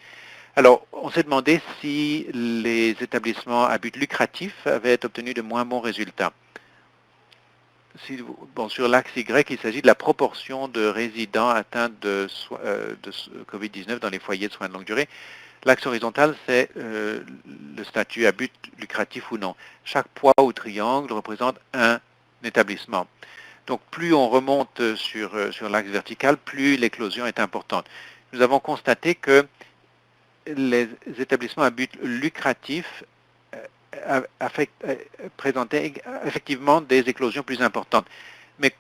Alors, on s'est demandé si les établissements à but lucratif avaient obtenu de moins bons résultats. Sur l'axe Y, il s'agit de la proportion de résidents atteints de COVID-19 dans les foyers de soins de longue durée. L'axe horizontal, c'est le statut à but lucratif ou non. Chaque poids ou triangle représente un établissement. Donc, plus on remonte sur l'axe vertical, plus l'éclosion est importante. Nous avons constaté que les établissements à but lucratif présentaient effectivement des éclosions plus importantes. Mais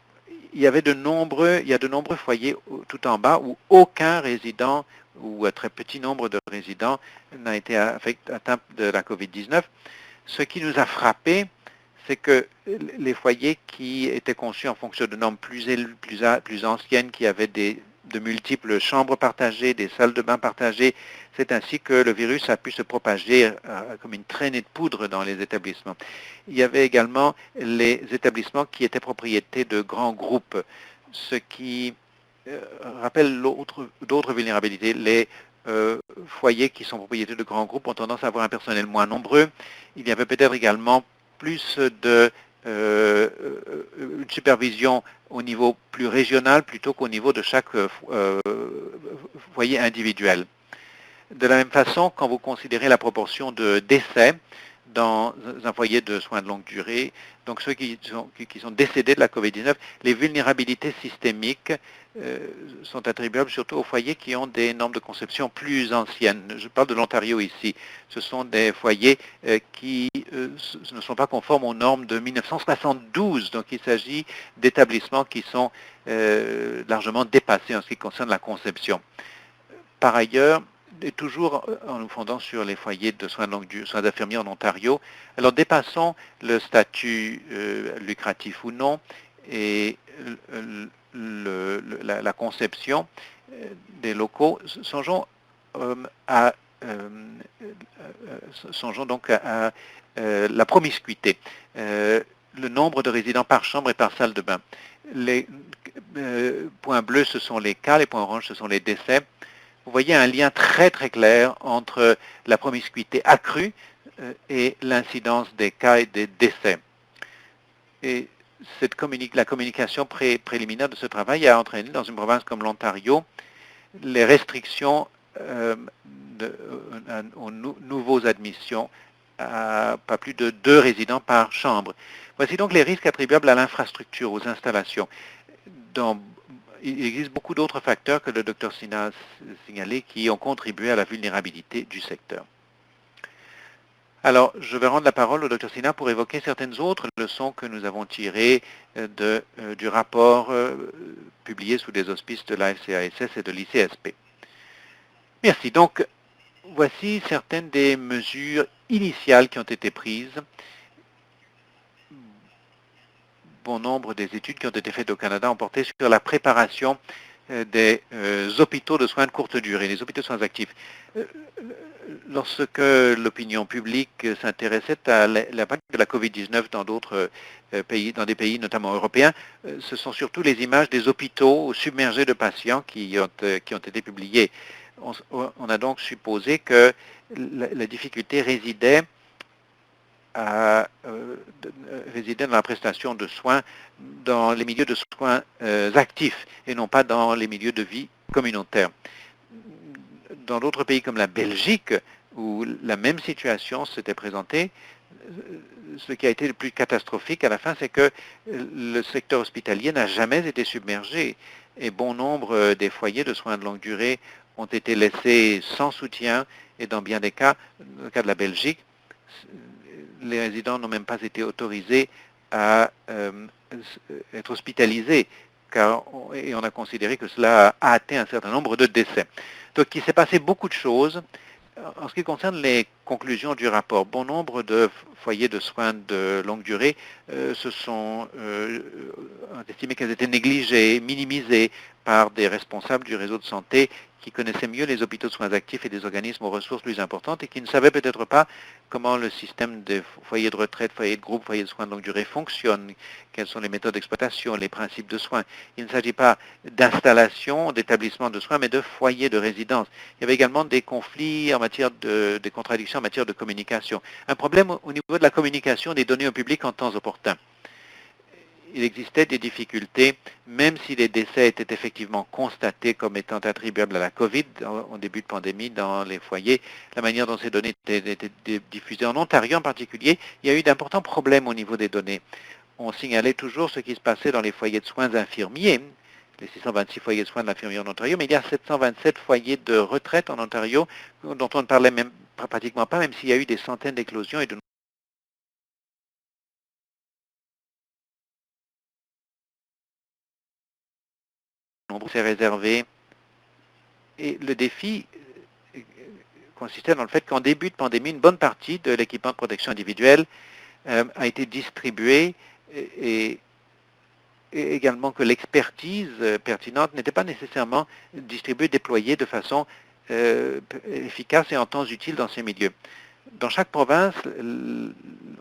il y a de nombreux foyers tout en bas où aucun résident ou un très petit nombre de résidents n'a été atteint de la COVID-19. Ce qui nous a frappé, c'est que les foyers qui étaient conçus en fonction de normes plus anciennes, qui avaient de multiples chambres partagées, des salles de bain partagées, c'est ainsi que le virus a pu se propager comme une traînée de poudre dans les établissements. Il y avait également les établissements qui étaient propriétés de grands groupes, ce qui rappelle d'autres vulnérabilités. Les foyers qui sont propriétés de grands groupes ont tendance à avoir un personnel moins nombreux. Il y avait peut-être également plus de une supervision au niveau plus régional plutôt qu'au niveau de chaque foyer individuel. De la même façon, quand vous considérez la proportion de décès dans un foyer de soins de longue durée, donc ceux qui sont décédés de la COVID-19, les vulnérabilités systémiques sont attribuables surtout aux foyers qui ont des normes de conception plus anciennes. Je parle de l'Ontario ici. Ce sont des foyers qui ne sont pas conformes aux normes de 1972. Donc il s'agit d'établissements qui sont largement dépassés en ce qui concerne la conception. Par ailleurs, et toujours en nous fondant sur les foyers de soins de longue durée, soins d'infirmiers en Ontario, alors dépassons le statut lucratif ou non et la conception des locaux, songeons donc à la promiscuité, le nombre de résidents par chambre et par salle de bain. Les points bleus, ce sont les cas, les points oranges, ce sont les décès. Vous voyez un lien très très clair entre la promiscuité accrue et l'incidence des cas et des décès. Et la communication préliminaire de ce travail a entraîné dans une province comme l'Ontario les restrictions aux nouveaux admissions à pas plus de 2 résidents par chambre. Voici donc les risques attribuables à l'infrastructure, aux installations. Il existe beaucoup d'autres facteurs que le Dr Sinha a signalé qui ont contribué à la vulnérabilité du secteur. Alors, je vais rendre la parole au Dr Sinha pour évoquer certaines autres leçons que nous avons tirées du rapport publié sous les auspices de l'AFCASS et de l'ICSP. Merci. Donc, voici certaines des mesures initiales qui ont été prises. Bon nombre des études qui ont été faites au Canada ont porté sur la préparation des hôpitaux de soins de courte durée, les hôpitaux de soins actifs. Lorsque l'opinion publique s'intéressait à l'impact de la COVID-19 dans d'autres pays, dans des pays notamment européens, ce sont surtout les images des hôpitaux submergés de patients qui ont été publiées. On a donc supposé que la difficulté résidait dans la prestation de soins dans les milieux de soins actifs et non pas dans les milieux de vie communautaire. Dans d'autres pays comme la Belgique, où la même situation s'était présentée, ce qui a été le plus catastrophique à la fin, c'est que le secteur hospitalier n'a jamais été submergé et bon nombre des foyers de soins de longue durée ont été laissés sans soutien et dans bien des cas, dans le cas de la Belgique, les résidents n'ont même pas été autorisés à être hospitalisés et on a considéré que cela a atteint un certain nombre de décès. Donc il s'est passé beaucoup de choses. En ce qui concerne les conclusions du rapport, bon nombre de foyers de soins de longue durée ont estimé qu'elles étaient négligées, minimisées par des responsables du réseau de santé qui connaissaient mieux les hôpitaux de soins actifs et des organismes aux ressources plus importantes et qui ne savaient peut-être pas comment le système des foyers de retraite, foyers de groupe, foyers de soins de longue durée fonctionne, quelles sont les méthodes d'exploitation, les principes de soins. Il ne s'agit pas d'installation, d'établissement de soins, mais de foyers de résidence. Il y avait également des conflits des contradictions en matière de communication. Un problème au niveau de la communication des données au public en temps opportun. Il existait des difficultés, même si les décès étaient effectivement constatés comme étant attribuables à la COVID en début de pandémie dans les foyers, la manière dont ces données étaient diffusées en Ontario en particulier, il y a eu d'importants problèmes au niveau des données. On signalait toujours ce qui se passait dans les foyers de soins infirmiers, les 626 foyers de soins de l'infirmier en Ontario, mais il y a 727 foyers de retraite en Ontario dont on ne parlait même pratiquement pas, même s'il y a eu des centaines d'éclosions et de nombre s'est réservé. Et le défi consistait dans le fait qu'en début de pandémie, une bonne partie de l'équipement de protection individuelle a été distribué et également que l'expertise pertinente n'était pas nécessairement distribuée, déployée de façon efficace et en temps utile dans ces milieux. Dans chaque province,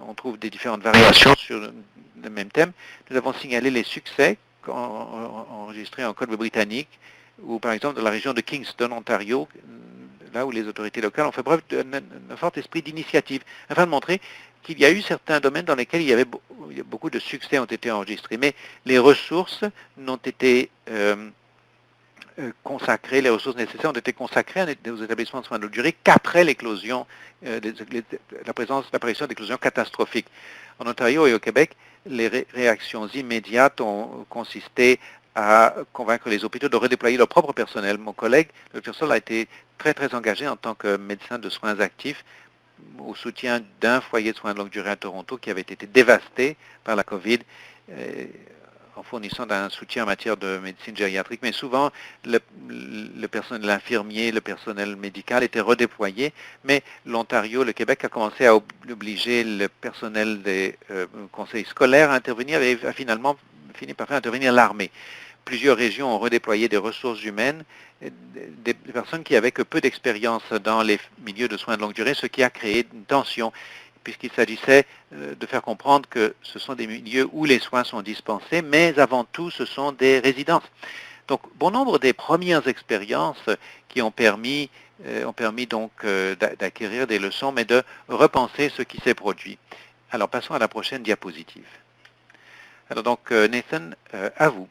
on trouve des différentes variations sur le même thème. Nous avons signalé les succès enregistrés en Colombie-Britannique ou par exemple dans la région de Kingston, Ontario, là où les autorités locales ont fait preuve d'un fort esprit d'initiative, afin de montrer qu'il y a eu certains domaines dans lesquels il y avait beaucoup de succès ont été enregistrés, mais les ressources n'ont été consacrées, les ressources nécessaires ont été consacrées aux établissements de soins de longue durée qu'après l'éclosion, l'apparition d'éclosions catastrophiques. En Ontario et au Québec, les réactions immédiates ont consisté à convaincre les hôpitaux de redéployer leur propre personnel. Mon collègue, le Dr Sol, a été très engagé en tant que médecin de soins actifs au soutien d'un foyer de soins de longue durée à Toronto qui avait été dévasté par la COVID, en fournissant un soutien en matière de médecine gériatrique. Mais souvent, le personnel infirmier, le personnel médical était redéployé, mais l'Ontario, le Québec a commencé à obliger le personnel des conseils scolaires à intervenir et a finalement fini par faire intervenir l'armée. Plusieurs régions ont redéployé des ressources humaines, des personnes qui avaient que peu d'expérience dans les milieux de soins de longue durée, ce qui a créé une tension, puisqu'il s'agissait de faire comprendre que ce sont des milieux où les soins sont dispensés, mais avant tout, ce sont des résidences. Donc, bon nombre des premières expériences qui ont permis donc d'acquérir des leçons, mais de repenser ce qui s'est produit. Alors, passons à la prochaine diapositive. Alors donc, Nathan, à vous.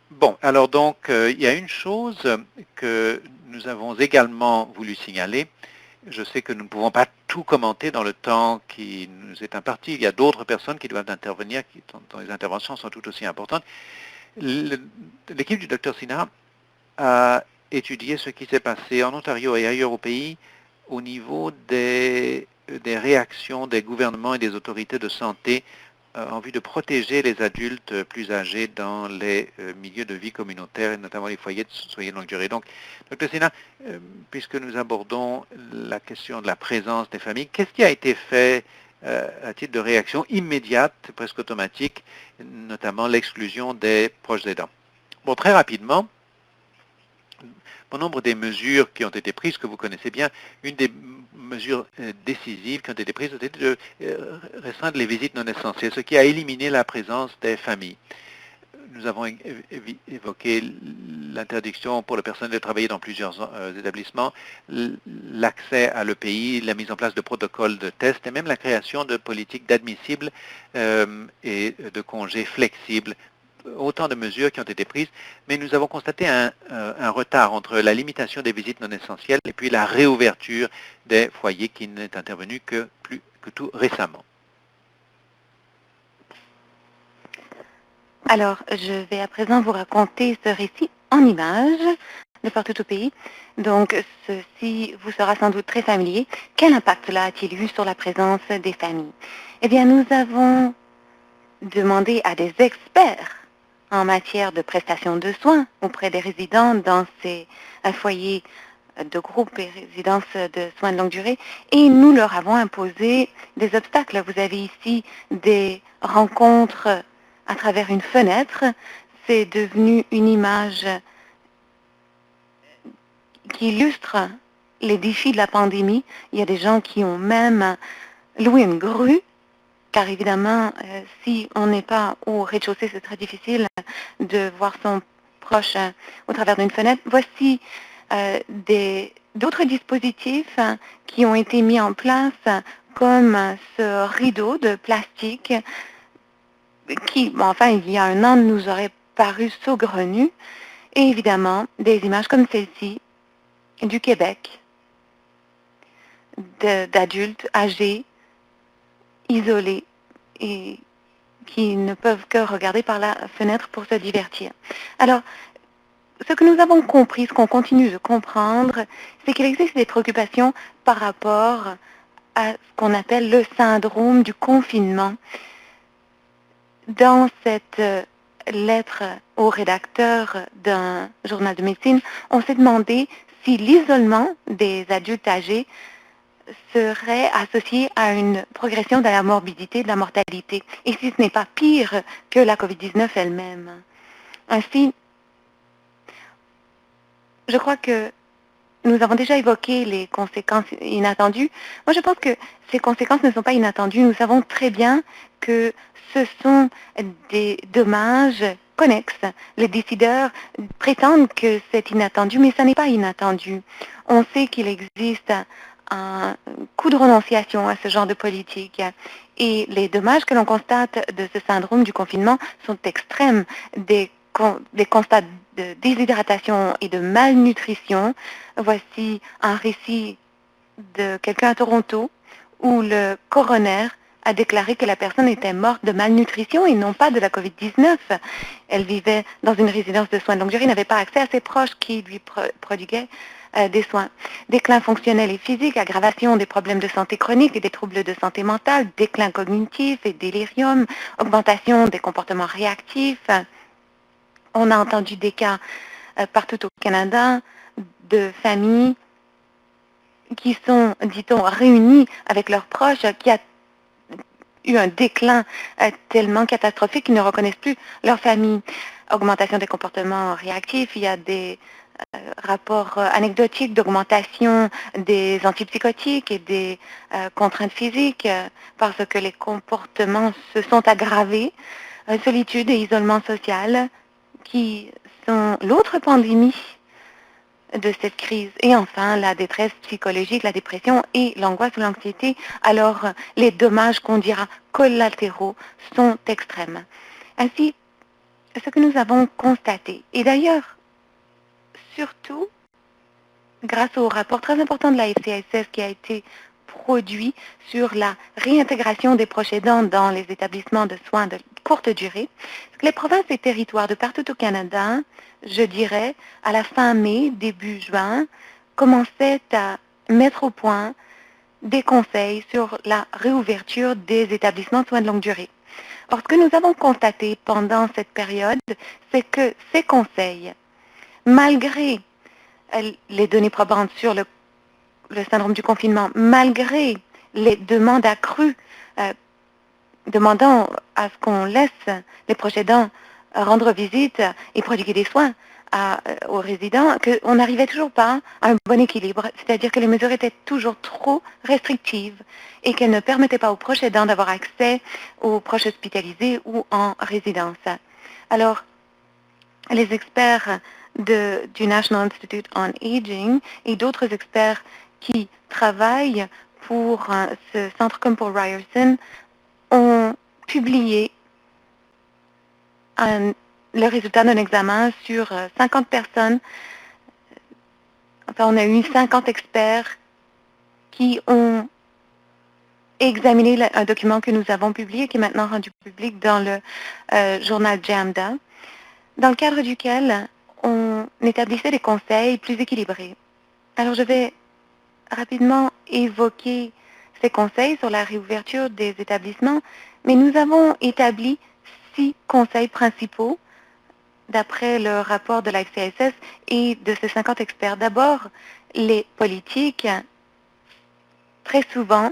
Bon, alors donc, il y a une chose que nous avons également voulu signaler. Je sais que nous ne pouvons pas tout commenter dans le temps qui nous est imparti. Il y a d'autres personnes qui doivent intervenir, dont les interventions sont tout aussi importantes. L'équipe du Dr Sinha a étudié ce qui s'est passé en Ontario et ailleurs au pays au niveau des réactions des gouvernements et des autorités de santé en vue de protéger les adultes plus âgés dans les milieux de vie communautaire et notamment les foyers de longue durée. Donc, Dr Sinha, puisque nous abordons la question de la présence des familles, qu'est-ce qui a été fait à titre de réaction immédiate, presque automatique, notamment l'exclusion des proches aidants? Bon, très rapidement, bon nombre des mesures qui ont été prises, que vous connaissez bien, une des mesures décisives qui ont été prises, c'était de restreindre les visites non essentielles, ce qui a éliminé la présence des familles. Nous avons évoqué l'interdiction pour le personnel de travailler dans plusieurs établissements, l'accès à l'EPI, la mise en place de protocoles de tests et même la création de politiques d'admissibles et de congés flexibles. Autant de mesures qui ont été prises, mais nous avons constaté un retard entre la limitation des visites non essentielles et puis la réouverture des foyers qui n'est intervenue que tout récemment. Alors, je vais à présent vous raconter ce récit en images de partout au pays. Donc, ceci vous sera sans doute très familier. Quel impact cela a-t-il eu sur la présence des familles? Eh bien, nous avons demandé à des experts en matière de prestations de soins auprès des résidents dans ces foyers de groupe et résidences de soins de longue durée, et nous leur avons imposé des obstacles. Vous avez ici des rencontres à travers une fenêtre. C'est devenu une image qui illustre les défis de la pandémie. Il y a des gens qui ont même loué une grue, car évidemment, si on n'est pas au rez-de-chaussée, c'est très difficile de voir son proche au travers d'une fenêtre. Voici d'autres dispositifs qui ont été mis en place, comme ce rideau de plastique qui, bon, enfin, il y a un an, nous aurait paru saugrenu. Et évidemment, des images comme celle-ci du Québec, d'adultes âgés, isolés et qui ne peuvent que regarder par la fenêtre pour se divertir. Alors, ce que nous avons compris, ce qu'on continue de comprendre, c'est qu'il existe des préoccupations par rapport à ce qu'on appelle le syndrome du confinement. Dans cette lettre au rédacteur d'un journal de médecine, on s'est demandé si l'isolement des adultes âgés serait associé à une progression de la morbidité, de la mortalité, et si ce n'est pas pire que la COVID-19 elle-même. Ainsi, je crois que nous avons déjà évoqué les conséquences inattendues. Moi, je pense que ces conséquences ne sont pas inattendues. Nous savons très bien que ce sont des dommages connexes. Les décideurs prétendent que c'est inattendu, mais ça n'est pas inattendu. On sait qu'il existe un coup de renonciation à ce genre de politique. Et les dommages que l'on constate de ce syndrome du confinement sont extrêmes. Des constats de déshydratation et de malnutrition. Voici un récit de quelqu'un à Toronto où le coroner a déclaré que la personne était morte de malnutrition et non pas de la COVID-19. Elle vivait dans une résidence de soins de longue durée, n'avait pas accès à ses proches qui lui prodiguaient des soins. Déclin fonctionnel et physique, aggravation des problèmes de santé chronique et des troubles de santé mentale, déclin cognitif et délirium, augmentation des comportements réactifs. On a entendu des cas partout au Canada de familles qui sont, dit-on, réunies avec leurs proches, qui a eu un déclin tellement catastrophique qu'ils ne reconnaissent plus leur famille. Augmentation des comportements réactifs, il y a des rapports anecdotiques d'augmentation des antipsychotiques et des contraintes physiques parce que les comportements se sont aggravés. Solitude et isolement social qui sont l'autre pandémie de cette crise. Et enfin, la détresse psychologique, la dépression et l'angoisse ou l'anxiété. Alors, les dommages qu'on dira collatéraux sont extrêmes. Ainsi, ce que nous avons constaté, et d'ailleurs, surtout grâce au rapport très important de la FCSS qui a été produit sur la réintégration des proches aidants dans les établissements de soins de courte durée, les provinces et territoires de partout au Canada, je dirais, à la fin mai, début juin, commençaient à mettre au point des conseils sur la réouverture des établissements de soins de longue durée. Or, ce que nous avons constaté pendant cette période, c'est que ces conseils, malgré les données probantes sur le syndrome du confinement, malgré les demandes accrues demandant à ce qu'on laisse les proches aidants rendre visite et prodiguer des soins aux résidents, qu'on n'arrivait toujours pas à un bon équilibre, c'est-à-dire que les mesures étaient toujours trop restrictives et qu'elles ne permettaient pas aux proches aidants d'avoir accès aux proches hospitalisés ou en résidence. Alors, les experts du National Institute on Aging et d'autres experts qui travaillent pour ce centre comme pour Ryerson ont publié le résultat d'un examen sur 50 personnes. Enfin, on a eu 50 experts qui ont examiné un document que nous avons publié, qui est maintenant rendu public dans le journal JAMDA, dans le cadre duquel on établissait des conseils plus équilibrés. Alors, je vais rapidement évoquer ces conseils sur la réouverture des établissements, mais nous avons établi 6 conseils principaux d'après le rapport de la FCSS et de ces 50 experts. D'abord, les politiques, très souvent,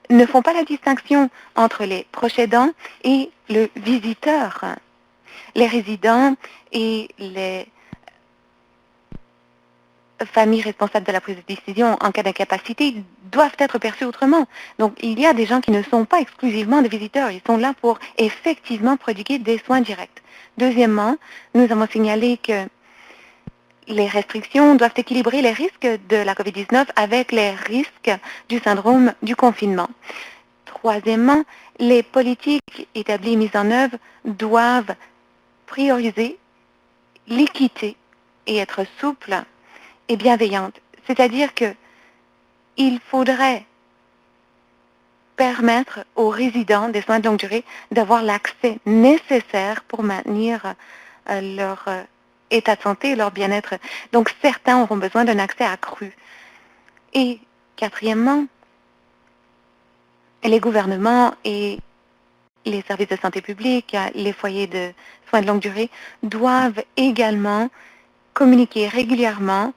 ne font pas la distinction entre les proches aidants et le visiteur. Les résidents et les familles responsables de la prise de décision en cas d'incapacité doivent être perçus autrement. Donc, il y a des gens qui ne sont pas exclusivement des visiteurs. Ils sont là pour effectivement prodiguer des soins directs. Deuxièmement, nous avons signalé que les restrictions doivent équilibrer les risques de la COVID-19 avec les risques du syndrome du confinement. Troisièmement, les politiques établies et mises en œuvre doivent prioriser l'équité et être souples et bienveillante. C'est-à-dire qu'il faudrait permettre aux résidents des soins de longue durée d'avoir l'accès nécessaire pour maintenir leur état de santé et leur bien-être. Donc, certains auront besoin d'un accès accru. Et quatrièmement, les gouvernements et les services de santé publique, les foyers de soins de longue durée doivent également communiquer régulièrement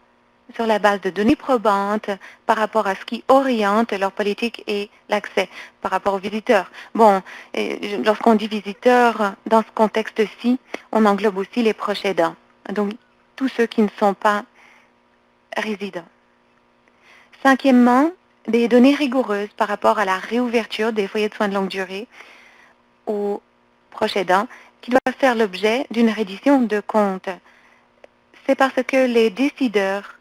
sur la base de données probantes par rapport à ce qui oriente leur politique et l'accès par rapport aux visiteurs. Bon, lorsqu'on dit visiteurs, dans ce contexte-ci, on englobe aussi les proches aidants, donc tous ceux qui ne sont pas résidents. Cinquièmement, des données rigoureuses par rapport à la réouverture des foyers de soins de longue durée aux proches aidants qui doivent faire l'objet d'une reddition de comptes. C'est parce que les décideurs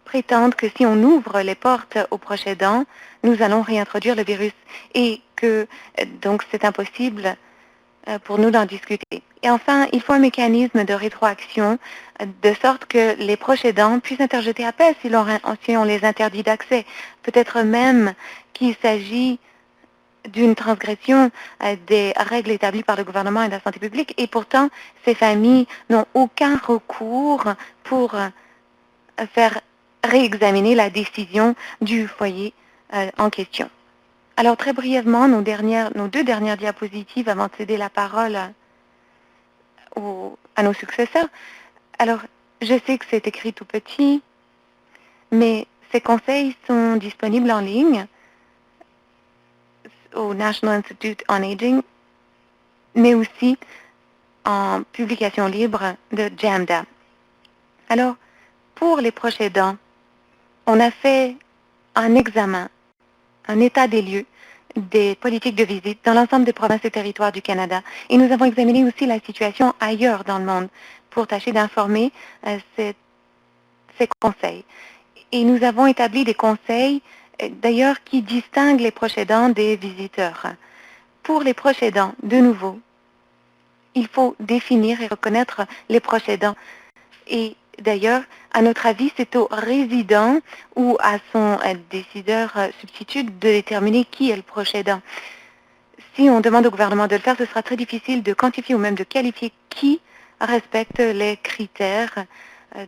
prétendent que si on ouvre les portes aux proches aidants, nous allons réintroduire le virus et que donc c'est impossible pour nous d'en discuter. Et enfin, il faut un mécanisme de rétroaction de sorte que les proches aidants puissent interjeter appel si on les interdit d'accès. Peut-être même qu'il s'agit d'une transgression des règles établies par le gouvernement et la santé publique. Et pourtant, ces familles n'ont aucun recours pour faire réexaminer la décision du foyer en question. Alors, très brièvement, nos deux dernières diapositives avant de céder la parole à nos successeurs. Alors, je sais que c'est écrit tout petit, mais ces conseils sont disponibles en ligne au National Institute on Aging, mais aussi en publication libre de JAMDA. Alors, pour les proches aidants, on a fait un examen, un état des lieux des politiques de visite dans l'ensemble des provinces et territoires du Canada. Et nous avons examiné aussi la situation ailleurs dans le monde pour tâcher d'informer ces conseils. Et nous avons établi des conseils, d'ailleurs, qui distinguent les proches aidants des visiteurs. Pour les proches aidants, de nouveau, il faut définir et reconnaître les proches aidants. Et d'ailleurs, à notre avis, c'est au résident ou à son décideur substitut de déterminer qui est le proche aidant. Si on demande au gouvernement de le faire, ce sera très difficile de quantifier ou même de qualifier qui respecte les critères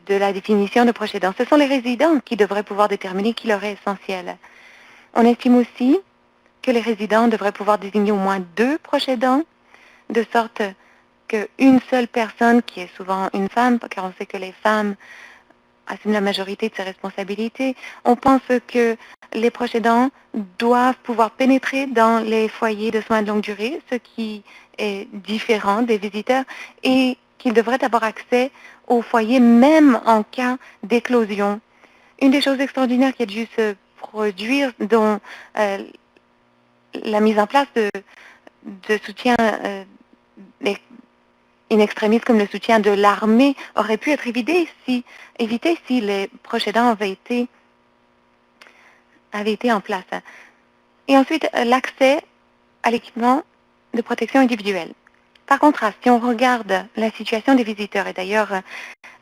de la définition de proche aidant. Ce sont les résidents qui devraient pouvoir déterminer qui leur est essentiel. On estime aussi que les résidents devraient pouvoir désigner au moins 2 proches aidants, de sorte qu'une seule personne, qui est souvent une femme, car on sait que les femmes assument la majorité de ses responsabilités, on pense que les proches aidants doivent pouvoir pénétrer dans les foyers de soins de longue durée, ce qui est différent des visiteurs, et qu'ils devraient avoir accès au foyer même en cas d'éclosion. Une des choses extraordinaires qui a dû se produire, dont la mise en place de soutien in extremis comme le soutien de l'armée aurait pu être évité si les proches aidants avaient été en place. Et ensuite, l'accès à l'équipement de protection individuelle. Par contraste, si on regarde la situation des visiteurs, et d'ailleurs,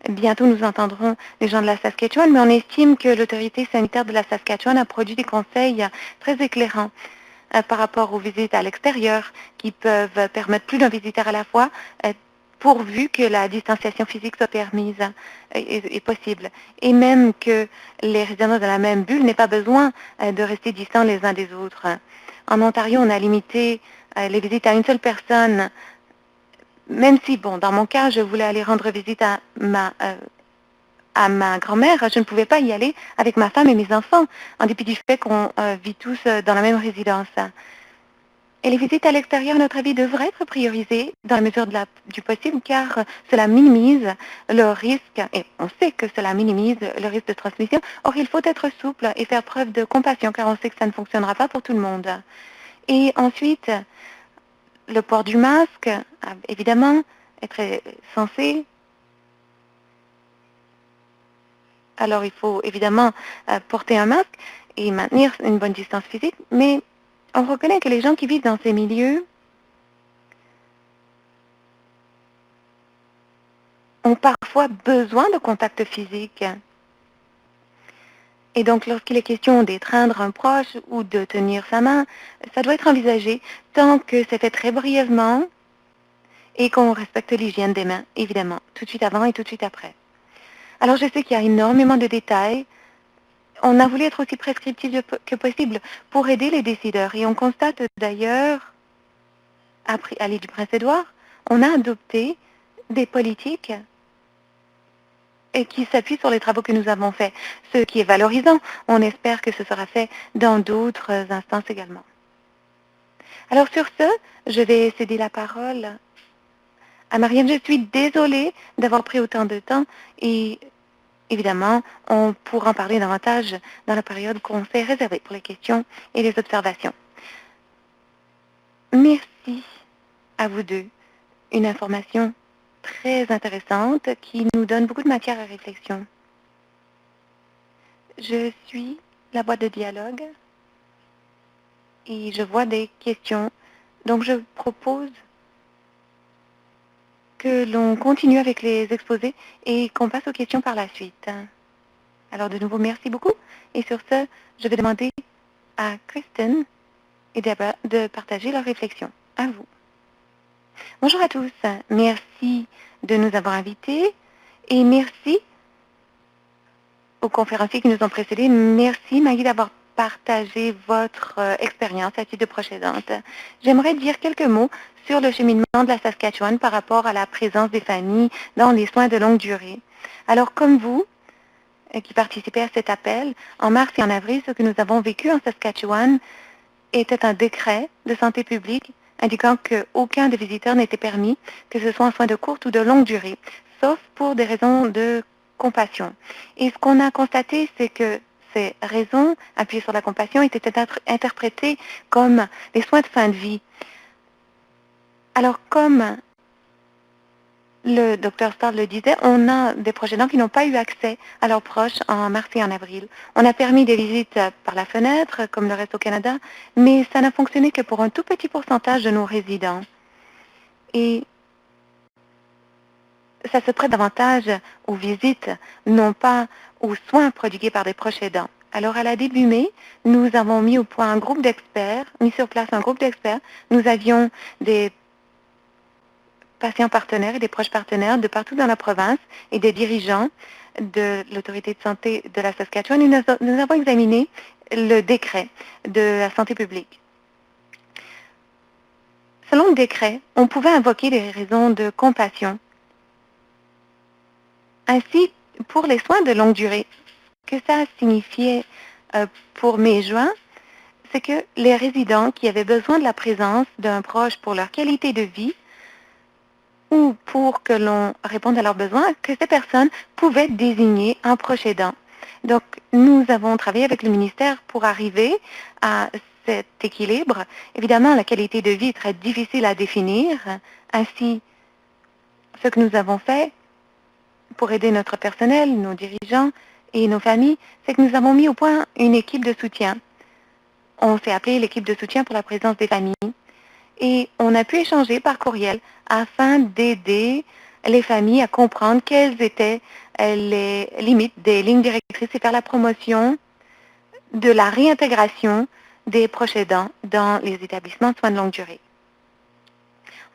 bientôt nous entendrons les gens de la Saskatchewan, mais on estime que l'autorité sanitaire de la Saskatchewan a produit des conseils très éclairants par rapport aux visites à l'extérieur qui peuvent permettre plus d'un visiteur à la fois, pourvu que la distanciation physique soit permise et possible. Et même que les résidents de la même bulle n'aient pas besoin de rester distants les uns des autres. En Ontario, on a limité les visites à une seule personne, même si, bon, dans mon cas, je voulais aller rendre visite à ma grand-mère, je ne pouvais pas y aller avec ma femme et mes enfants, en dépit du fait qu'on vit tous dans la même résidence. Et les visites à l'extérieur, à notre avis, devraient être priorisées dans la mesure du possible, car cela minimise le risque, et on sait que cela minimise le risque de transmission. Or, il faut être souple et faire preuve de compassion, car on sait que ça ne fonctionnera pas pour tout le monde. Et ensuite, le port du masque, évidemment, est très censé. Alors, il faut évidemment porter un masque et maintenir une bonne distance physique, mais on reconnaît que les gens qui vivent dans ces milieux ont parfois besoin de contact physique. Et donc, lorsqu'il est question d'étreindre un proche ou de tenir sa main, ça doit être envisagé tant que c'est fait très brièvement et qu'on respecte l'hygiène des mains, évidemment, tout de suite avant et tout de suite après. Alors, je sais qu'il y a énormément de détails. On a voulu être aussi prescriptif que possible pour aider les décideurs. Et on constate d'ailleurs, à l'île du Prince-Édouard, on a adopté des politiques et qui s'appuient sur les travaux que nous avons faits, ce qui est valorisant. On espère que ce sera fait dans d'autres instances également. Alors sur ce, je vais céder la parole à Marianne. Je suis désolée d'avoir pris autant de temps et évidemment, on pourra en parler davantage dans la période qu'on s'est réservée pour les questions et les observations. Merci à vous deux une information très intéressante qui nous donne beaucoup de matière à réflexion. Je suis la boîte de dialogue et je vois des questions. Donc, je propose que l'on continue avec les exposés et qu'on passe aux questions par la suite. Alors, de nouveau, merci beaucoup. Et sur ce, je vais demander à Kristen et Deborah de partager leurs réflexions. À vous. Bonjour à tous. Merci de nous avoir invités et merci aux conférenciers qui nous ont précédés. Merci, Maggie, d'avoir partagé votre expérience à titre de précédente. J'aimerais dire quelques mots sur le cheminement de la Saskatchewan par rapport à la présence des familles dans les soins de longue durée. Alors, comme vous, qui participez à cet appel, en mars et en avril, ce que nous avons vécu en Saskatchewan était un décret de santé publique indiquant qu'aucun des visiteurs n'était permis, que ce soit en soins de courte ou de longue durée, sauf pour des raisons de compassion. Et ce qu'on a constaté, c'est que ces raisons appuyées sur la compassion étaient interprétées comme des soins de fin de vie. Alors, comme le docteur Starr le disait, on a des proches aidants qui n'ont pas eu accès à leurs proches en mars et en avril. On a permis des visites par la fenêtre, comme le reste au Canada, mais ça n'a fonctionné que pour un tout petit pourcentage de nos résidents. Et ça se prête davantage aux visites, non pas aux soins prodigués par des proches aidants. Alors, à la début mai, nous avons mis au point un groupe d'experts, mis sur place un groupe d'experts. Nous avions des patients partenaires et des proches partenaires de partout dans la province et des dirigeants de l'autorité de santé de la Saskatchewan. Et nous avons examiné le décret de la santé publique. Selon le décret, on pouvait invoquer des raisons de compassion. Ainsi, pour les soins de longue durée, ce que ça signifiait pour mai-juin, c'est que les résidents qui avaient besoin de la présence d'un proche pour leur qualité de vie ou pour que l'on réponde à leurs besoins, que ces personnes pouvaient désigner un proche aidant. Donc, nous avons travaillé avec le ministère pour arriver à cet équilibre. Évidemment, la qualité de vie est très difficile à définir. Ainsi, ce que nous avons fait pour aider notre personnel, nos dirigeants et nos familles, c'est que nous avons mis au point une équipe de soutien. On s'est appelé l'équipe de soutien pour la présence des familles. Et on a pu échanger par courriel afin d'aider les familles à comprendre quelles étaient les limites des lignes directrices et faire la promotion de la réintégration des proches aidants dans les établissements de soins de longue durée.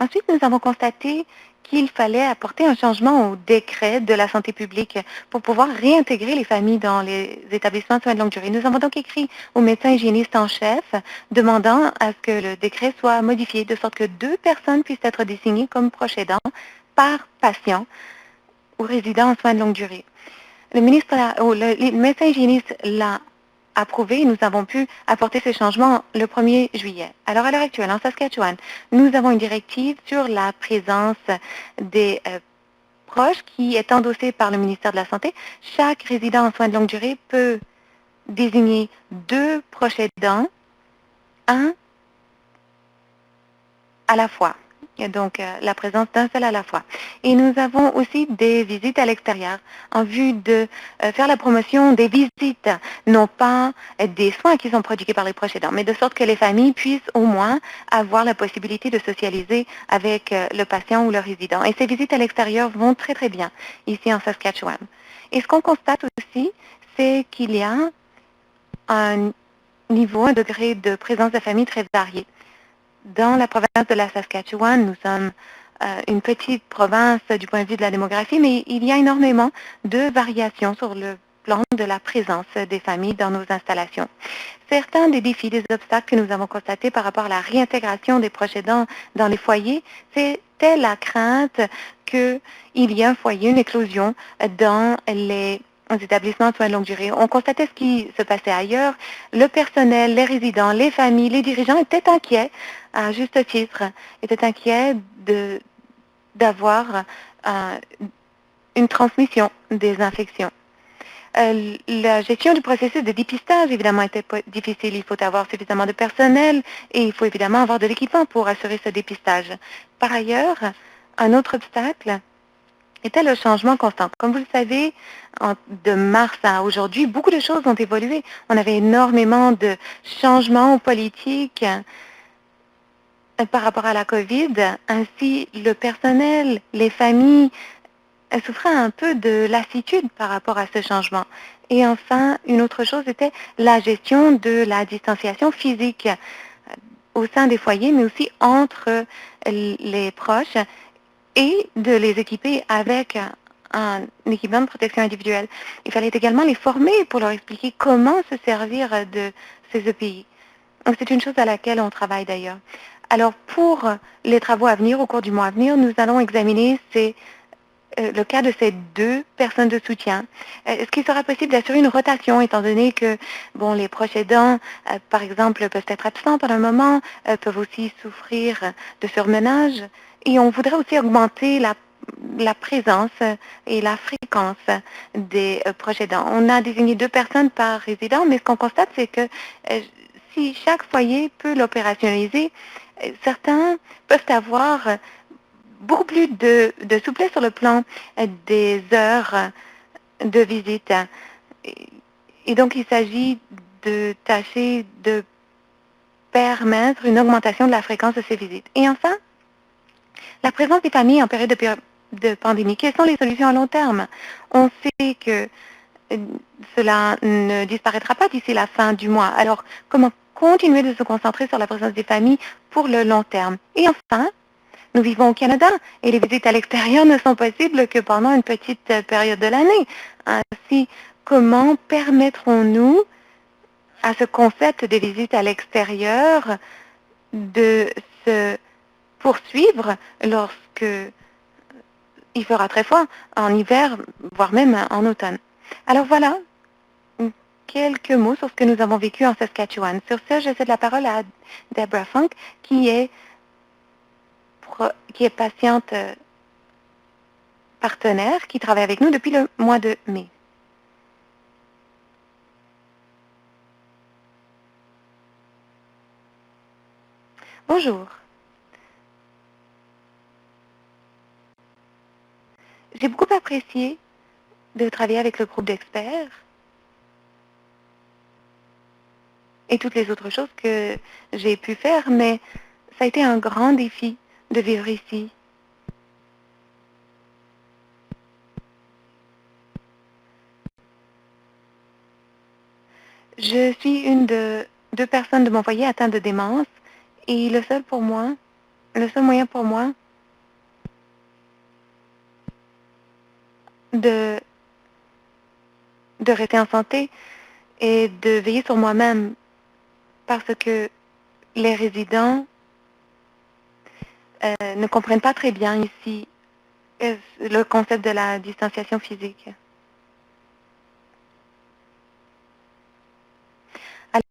Ensuite, nous avons constaté qu'il fallait apporter un changement au décret de la santé publique pour pouvoir réintégrer les familles dans les établissements de soins de longue durée. Nous avons donc écrit au médecin hygiéniste en chef demandant à ce que le décret soit modifié de sorte que 2 personnes puissent être désignées comme proches aidants par patient ou résident en soins de longue durée. Le médecin hygiéniste l'a approuvé et nous avons pu apporter ces changements le 1er juillet. Alors, à l'heure actuelle, en Saskatchewan, nous avons une directive sur la présence des proches qui est endossée par le ministère de la Santé. Chaque résident en soins de longue durée peut désigner 2 proches aidants, un à la fois. Donc, la présence d'un seul à la fois. Et nous avons aussi des visites à l'extérieur en vue de faire la promotion des visites, non pas des soins qui sont prodigués par les proches aidants, mais de sorte que les familles puissent au moins avoir la possibilité de socialiser avec le patient ou le résident. Et ces visites à l'extérieur vont très, très bien ici en Saskatchewan. Et ce qu'on constate aussi, c'est qu'il y a un niveau, un degré de présence de famille très varié. Dans la province de la Saskatchewan, nous sommes une petite province du point de vue de la démographie, mais il y a énormément de variations sur le plan de la présence des familles dans nos installations. Certains des défis, des obstacles que nous avons constatés par rapport à la réintégration des proches aidants dans les foyers, c'était la crainte qu'il y ait un foyer, une éclosion dans les établissements de soins de longue durée. On constatait ce qui se passait ailleurs. Le personnel, les résidents, les familles, les dirigeants étaient inquiets, à juste titre, étaient inquiets d'avoir une transmission des infections. La gestion du processus de dépistage, évidemment, était difficile. Il faut avoir suffisamment de personnel et il faut évidemment avoir de l'équipement pour assurer ce dépistage. Par ailleurs, un autre obstacle était le changement constant. Comme vous le savez, de mars à aujourd'hui, beaucoup de choses ont évolué. On avait énormément de changements politiques par rapport à la COVID. Ainsi, le personnel, les familles souffraient un peu de lassitude par rapport à ce changement. Et enfin, une autre chose était la gestion de la distanciation physique au sein des foyers, mais aussi entre les proches et de les équiper avec un équipement de protection individuelle. Il fallait également les former pour leur expliquer comment se servir de ces EPI. Donc, c'est une chose à laquelle on travaille d'ailleurs. Alors, pour les travaux à venir, au cours du mois à venir, nous allons examiner le cas de ces deux personnes de soutien. Est-ce qu'il sera possible d'assurer une rotation, étant donné que bon, les proches aidants, par exemple, peuvent être absents pendant un moment, peuvent aussi souffrir de surmenage, et on voudrait aussi augmenter la présence et la fréquence des proches aidants. On a désigné 2 personnes par résident, mais ce qu'on constate, c'est que si chaque foyer peut l'opérationnaliser, certains peuvent avoir beaucoup plus de souplesse sur le plan des heures de visite. Et donc, il s'agit de tâcher de permettre une augmentation de la fréquence de ces visites. Et enfin, la présence des familles en période de pandémie. Quelles sont les solutions à long terme? On sait que cela ne disparaîtra pas d'ici la fin du mois. Alors, comment continuer de se concentrer sur la présence des familles pour le long terme? Et enfin, nous vivons au Canada et les visites à l'extérieur ne sont possibles que pendant une petite période de l'année. Ainsi, comment permettrons-nous à ce concept des visites à l'extérieur de se poursuivre lorsque il fera très froid en hiver, voire même en automne? Alors voilà, quelques mots sur ce que nous avons vécu en Saskatchewan. Sur ce, je cède la parole à Deborah Funk, qui est patiente partenaire, qui travaille avec nous depuis le mois de mai. Bonjour. J'ai beaucoup apprécié de travailler avec le groupe d'experts et toutes les autres choses que j'ai pu faire, mais ça a été un grand défi de vivre ici. Je suis une de 2 personnes de mon foyer atteintes de démence et le seul moyen pour moi de rester en santé est de veiller sur moi-même parce que les résidents ne comprennent pas très bien ici le concept de la distanciation physique.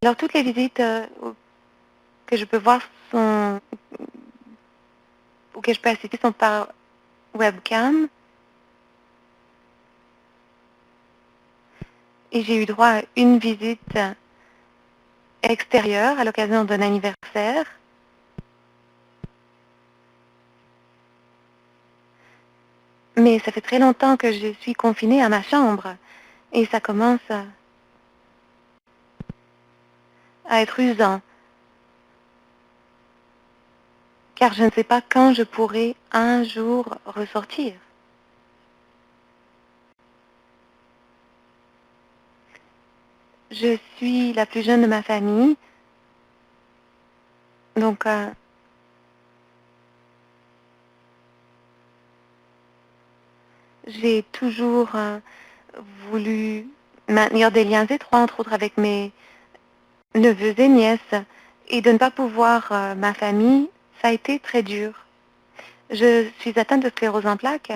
Alors, toutes les visites que je peux voir auxquelles je peux assister sont par webcam. Et j'ai eu droit à une visite extérieure à l'occasion d'un anniversaire. Mais ça fait très longtemps que je suis confinée à ma chambre et ça commence à être usant. Car je ne sais pas quand je pourrai un jour ressortir. Je suis la plus jeune de ma famille, donc j'ai toujours voulu maintenir des liens étroits, entre autres avec mes neveux et nièces, et de ne pas pouvoir ma famille, ça a été très dur. Je suis atteinte de sclérose en plaques,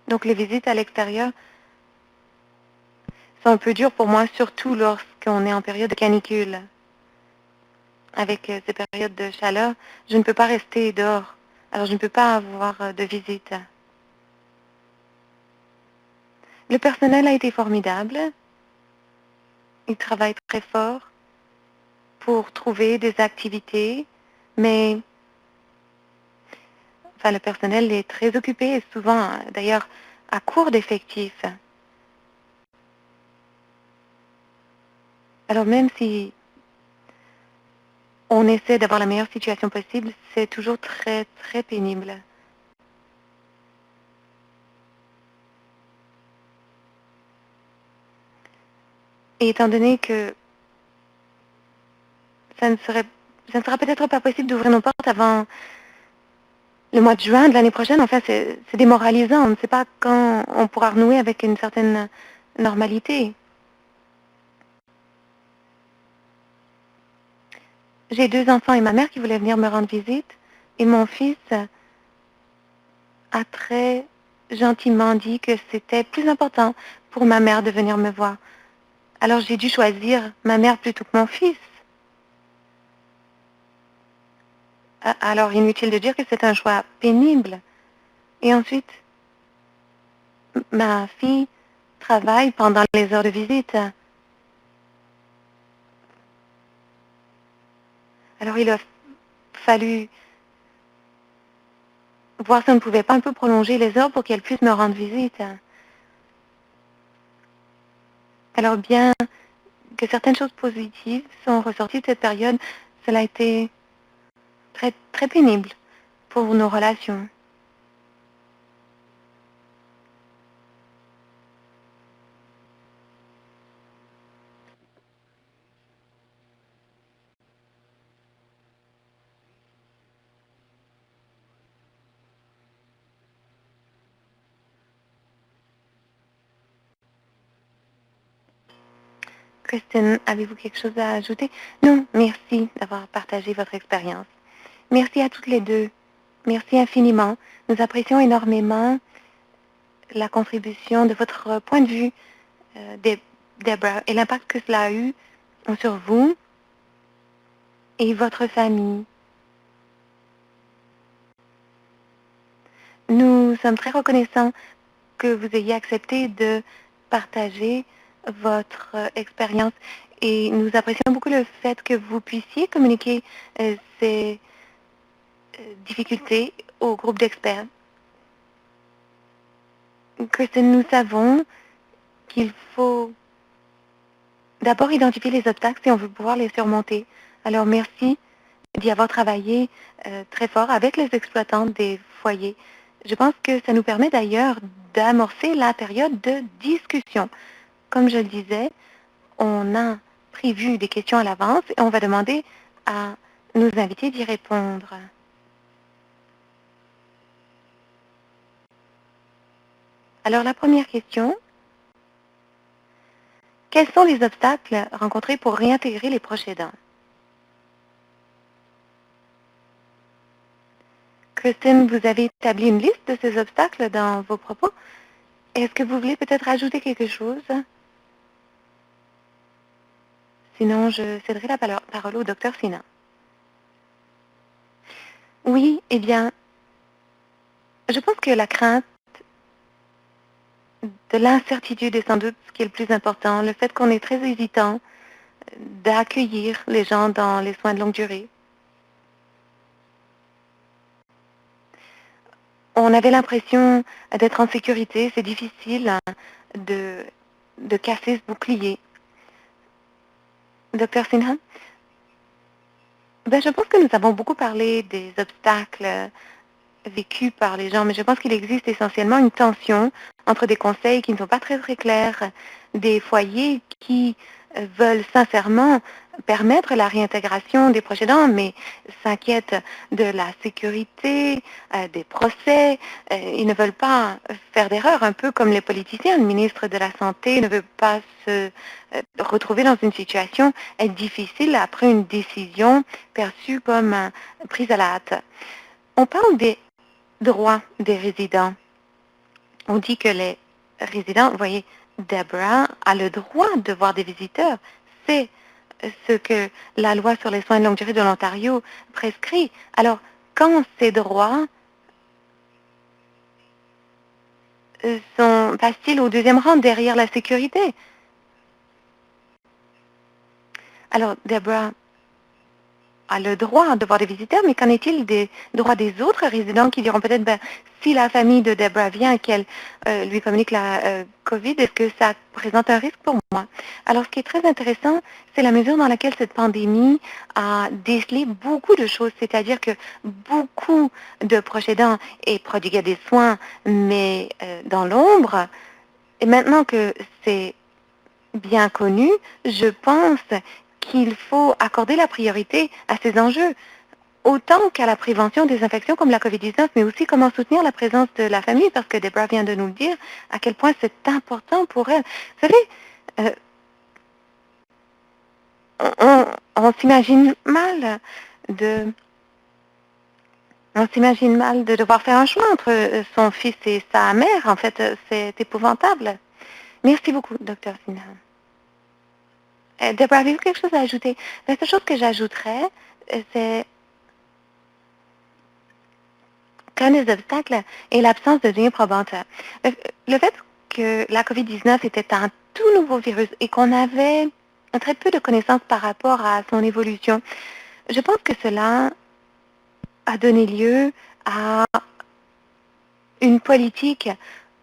donc les visites à l'extérieur sont un peu dures pour moi, surtout lorsqu'on est en période de canicule. Avec ces périodes de chaleur, je ne peux pas rester dehors, alors je ne peux pas avoir de visite. Le personnel a été formidable. Il travaille très fort pour trouver des activités, mais enfin le personnel est très occupé et souvent d'ailleurs à court d'effectifs. Alors même si on essaie d'avoir la meilleure situation possible, c'est toujours très, très pénible. Et étant donné que ça ne sera peut-être pas possible d'ouvrir nos portes avant le mois de juin de l'année prochaine, enfin, c'est démoralisant. On ne sait pas quand on pourra renouer avec une certaine normalité. J'ai 2 enfants et ma mère qui voulaient venir me rendre visite. Et mon fils a très gentiment dit que c'était plus important pour ma mère de venir me voir. Alors j'ai dû choisir ma mère plutôt que mon fils. Alors inutile de dire que c'est un choix pénible. Et ensuite, ma fille travaille pendant les heures de visite. Alors il a fallu voir si on ne pouvait pas un peu prolonger les heures pour qu'elle puisse me rendre visite. Alors bien que certaines choses positives sont ressorties de cette période, cela a été très, très pénible pour nos relations. Kristen, avez-vous quelque chose à ajouter? Non, merci d'avoir partagé votre expérience. Merci à toutes les deux. Merci infiniment. Nous apprécions énormément la contribution de votre point de vue, Deborah, et l'impact que cela a eu sur vous et votre famille. Nous sommes très reconnaissants que vous ayez accepté de partager votre expérience et nous apprécions beaucoup le fait que vous puissiez communiquer ces difficultés au groupe d'experts. Kristen, nous savons qu'il faut d'abord identifier les obstacles si on veut pouvoir les surmonter. Alors merci d'y avoir travaillé très fort avec les exploitants des foyers. Je pense que ça nous permet d'ailleurs d'amorcer la période de discussion. Comme je le disais, on a prévu des questions à l'avance et on va demander à nos invités d'y répondre. Alors la première question, quels sont les obstacles rencontrés pour réintégrer les proches aidants? Kristen, vous avez établi une liste de ces obstacles dans vos propos. Est-ce que vous voulez peut-être ajouter quelque chose? Sinon, je céderai la parole au docteur Sina. Oui, eh bien, je pense que la crainte de l'incertitude est sans doute ce qui est le plus important. Le fait qu'on est très hésitant d'accueillir les gens dans les soins de longue durée. On avait l'impression d'être en sécurité. C'est difficile de casser ce bouclier. Docteur Sinha? Ben, je pense que nous avons beaucoup parlé des obstacles vécus par les gens, mais je pense qu'il existe essentiellement une tension entre des conseils qui ne sont pas très très clairs, des foyers qui veulent sincèrement permettre la réintégration des proches aidants, mais s'inquiètent de la sécurité, des procès. Ils ne veulent pas faire d'erreur, un peu comme les politiciens. Le ministre de la Santé ne veut pas se retrouver dans une situation difficile après une décision perçue comme prise à la hâte. On parle des droits des résidents. On dit que les résidents, vous voyez, Deborah a le droit de voir des visiteurs. C'est ce que la loi sur les soins de longue durée de l'Ontario prescrit. Alors, quand ces droits passent-ils au deuxième rang derrière la sécurité? Alors, Deborah, a le droit de voir des visiteurs, mais qu'en est-il des droits des autres résidents qui diront peut-être, ben, si la famille de Deborah vient et qu'elle lui communique la COVID, est-ce que ça présente un risque pour moi? Alors, ce qui est très intéressant, c'est la mesure dans laquelle cette pandémie a décelé beaucoup de choses, c'est-à-dire que beaucoup de proches aidants et prodiguaient des soins, mais dans l'ombre. Et maintenant que c'est bien connu, je pense qu'il faut accorder la priorité à ces enjeux, autant qu'à la prévention des infections comme la COVID-19, mais aussi comment soutenir la présence de la famille, parce que Deborah vient de nous le dire, à quel point c'est important pour elle. Vous savez, on s'imagine mal de... On s'imagine mal de devoir faire un choix entre son fils et sa mère. En fait, c'est épouvantable. Merci beaucoup, Dr. Sinha. Deborah, avez-vous quelque chose à ajouter? La seule chose que j'ajouterais, c'est qu'un des obstacles est l'absence de données probantes. Le fait que la COVID-19 était un tout nouveau virus et qu'on avait très peu de connaissances par rapport à son évolution, je pense que cela a donné lieu à une politique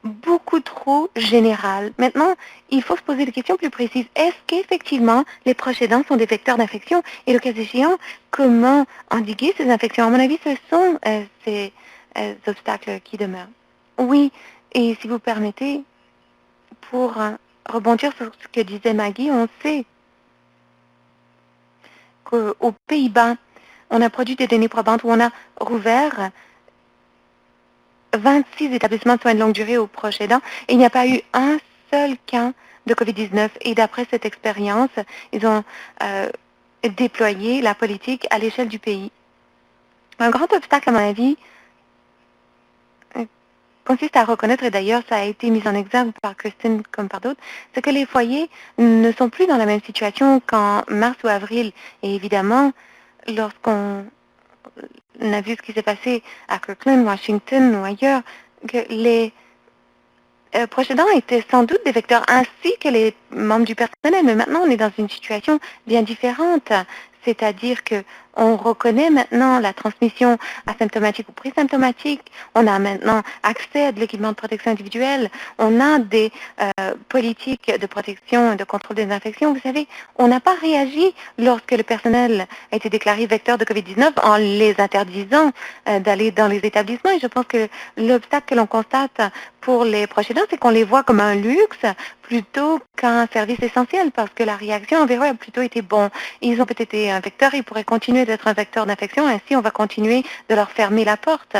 beaucoup trop générale. Maintenant, il faut se poser des questions plus précises. Est-ce qu'effectivement, les proches aidants sont des vecteurs d'infection? Et le cas échéant, comment endiguer ces infections? À mon avis, ce sont ces obstacles qui demeurent. Oui, et si vous permettez, pour rebondir sur ce que disait Maggie, on sait qu'aux Pays-Bas, on a produit des données probantes où on a rouvert 26 établissements de soins de longue durée aux proches aidants et il n'y a pas eu un seul cas de COVID-19. Et d'après cette expérience, ils ont déployé la politique à l'échelle du pays. Un grand obstacle, à mon avis, consiste à reconnaître, et d'ailleurs ça a été mis en exergue par Christine comme par d'autres, c'est que les foyers ne sont plus dans la même situation qu'en mars ou avril. Et évidemment, lorsqu'on a vu ce qui s'est passé à Kirkland, Washington ou ailleurs, que les proches aidants étaient sans doute des vecteurs ainsi que les membres du personnel, mais maintenant on est dans une situation bien différente. C'est-à-dire que on reconnaît maintenant la transmission asymptomatique ou présymptomatique. On a maintenant accès à de l'équipement de protection individuelle. On a des politiques de protection et de contrôle des infections. Vous savez, on n'a pas réagi lorsque le personnel a été déclaré vecteur de COVID-19 en les interdisant d'aller dans les établissements. Et je pense que l'obstacle que l'on constate pour les proches aidants, c'est qu'on les voit comme un luxe plutôt qu'un service essentiel, parce que la réaction envers eux a plutôt été bon. Ils ont peut-être été un vecteur, ils pourraient continuer d'être un vecteur d'infection, ainsi on va continuer de leur fermer la porte.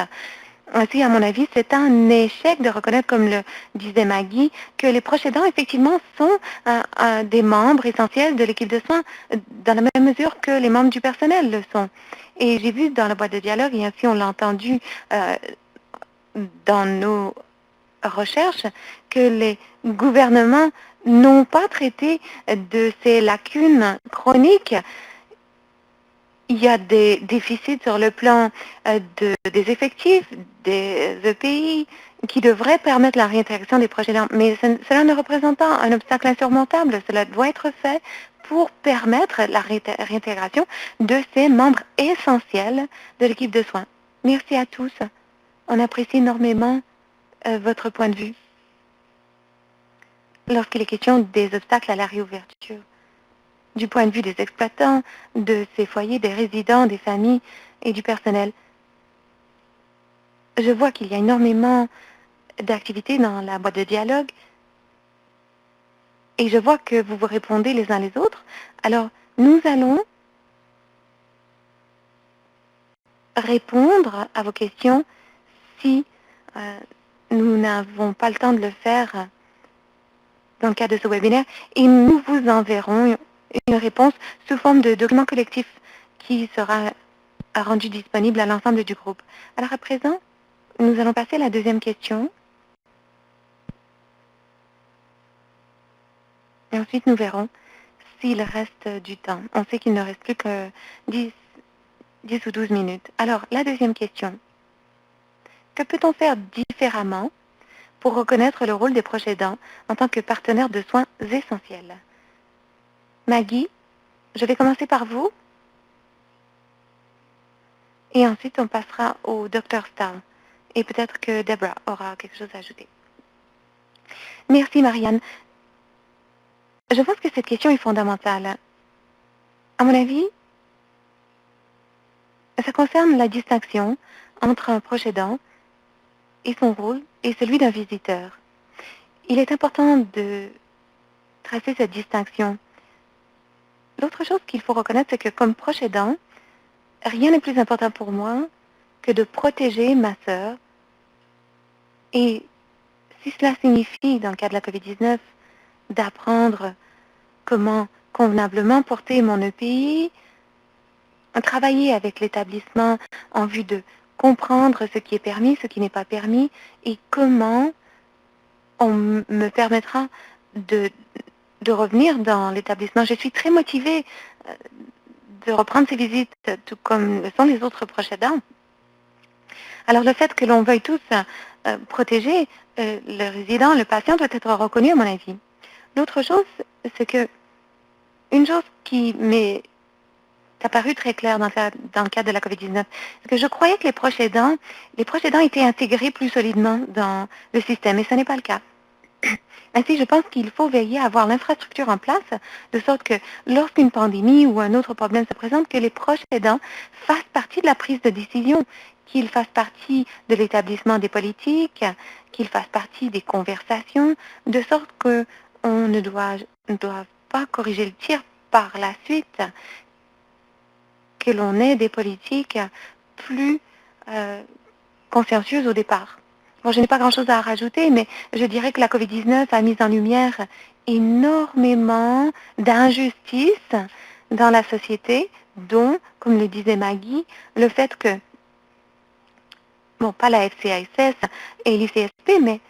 Ainsi, à mon avis, c'est un échec de reconnaître, comme le disait Maggie, que les proches aidants, effectivement, sont des membres essentiels de l'équipe de soins, dans la même mesure que les membres du personnel le sont. Et j'ai vu dans la boîte de dialogue, et ainsi on l'a entendu dans nos recherches, que les gouvernements n'ont pas traité de ces lacunes chroniques. Il y a des déficits sur le plan des effectifs, des EPI, qui devraient permettre la réintégration des proches aidants. Mais cela ne représente pas un obstacle insurmontable. Cela doit être fait pour permettre la réintégration de ces membres essentiels de l'équipe de soins. Merci à tous. On apprécie énormément votre point de vue lorsqu'il est question des obstacles à la réouverture. Du point de vue des exploitants, de ces foyers, des résidents, des familles et du personnel. Je vois qu'il y a énormément d'activités dans la boîte de dialogue et je vois que vous vous répondez les uns les autres. Alors, nous allons répondre à vos questions si nous n'avons pas le temps de le faire dans le cadre de ce webinaire et nous vous enverrons une réponse sous forme de document collectif qui sera rendu disponible à l'ensemble du groupe. Alors à présent, nous allons passer à la deuxième question. Et ensuite, nous verrons s'il reste du temps. On sait qu'il ne reste plus que 10 ou 12 minutes. Alors, la deuxième question. Que peut-on faire différemment pour reconnaître le rôle des proches aidants en tant que partenaires de soins essentiels? Maggie, je vais commencer par vous. Et ensuite, on passera au Dr. Stahl. Et peut-être que Deborah aura quelque chose à ajouter. Merci, Marianne. Je pense que cette question est fondamentale. À mon avis, ça concerne la distinction entre un proche aidant et son rôle et celui d'un visiteur. Il est important de tracer cette distinction. L'autre chose qu'il faut reconnaître, c'est que comme proche aidant, rien n'est plus important pour moi que de protéger ma sœur. Et si cela signifie, dans le cas de la COVID-19, d'apprendre comment convenablement porter mon EPI, travailler avec l'établissement en vue de comprendre ce qui est permis, ce qui n'est pas permis, et comment on me permettra de revenir dans l'établissement. Je suis très motivée de reprendre ces visites, tout comme le sont les autres proches aidants. Alors le fait que l'on veuille tous protéger le résident, le patient doit être reconnu à mon avis. L'autre chose, c'est que une chose qui m'est apparue très claire dans le cadre de la COVID-19, c'est que je croyais que les proches aidants étaient intégrés plus solidement dans le système, et ce n'est pas le cas. Ainsi, je pense qu'il faut veiller à avoir l'infrastructure en place, de sorte que lorsqu'une pandémie ou un autre problème se présente, que les proches aidants fassent partie de la prise de décision, qu'ils fassent partie de l'établissement des politiques, qu'ils fassent partie des conversations, de sorte qu'on ne doit pas corriger le tir par la suite, que l'on ait des politiques plus consciencieuses au départ. Bon, je n'ai pas grand-chose à rajouter, mais je dirais que la COVID-19 a mis en lumière énormément d'injustices dans la société, dont, comme le disait Maggie, le fait que, bon, pas la FCISS et l'ICSP, mais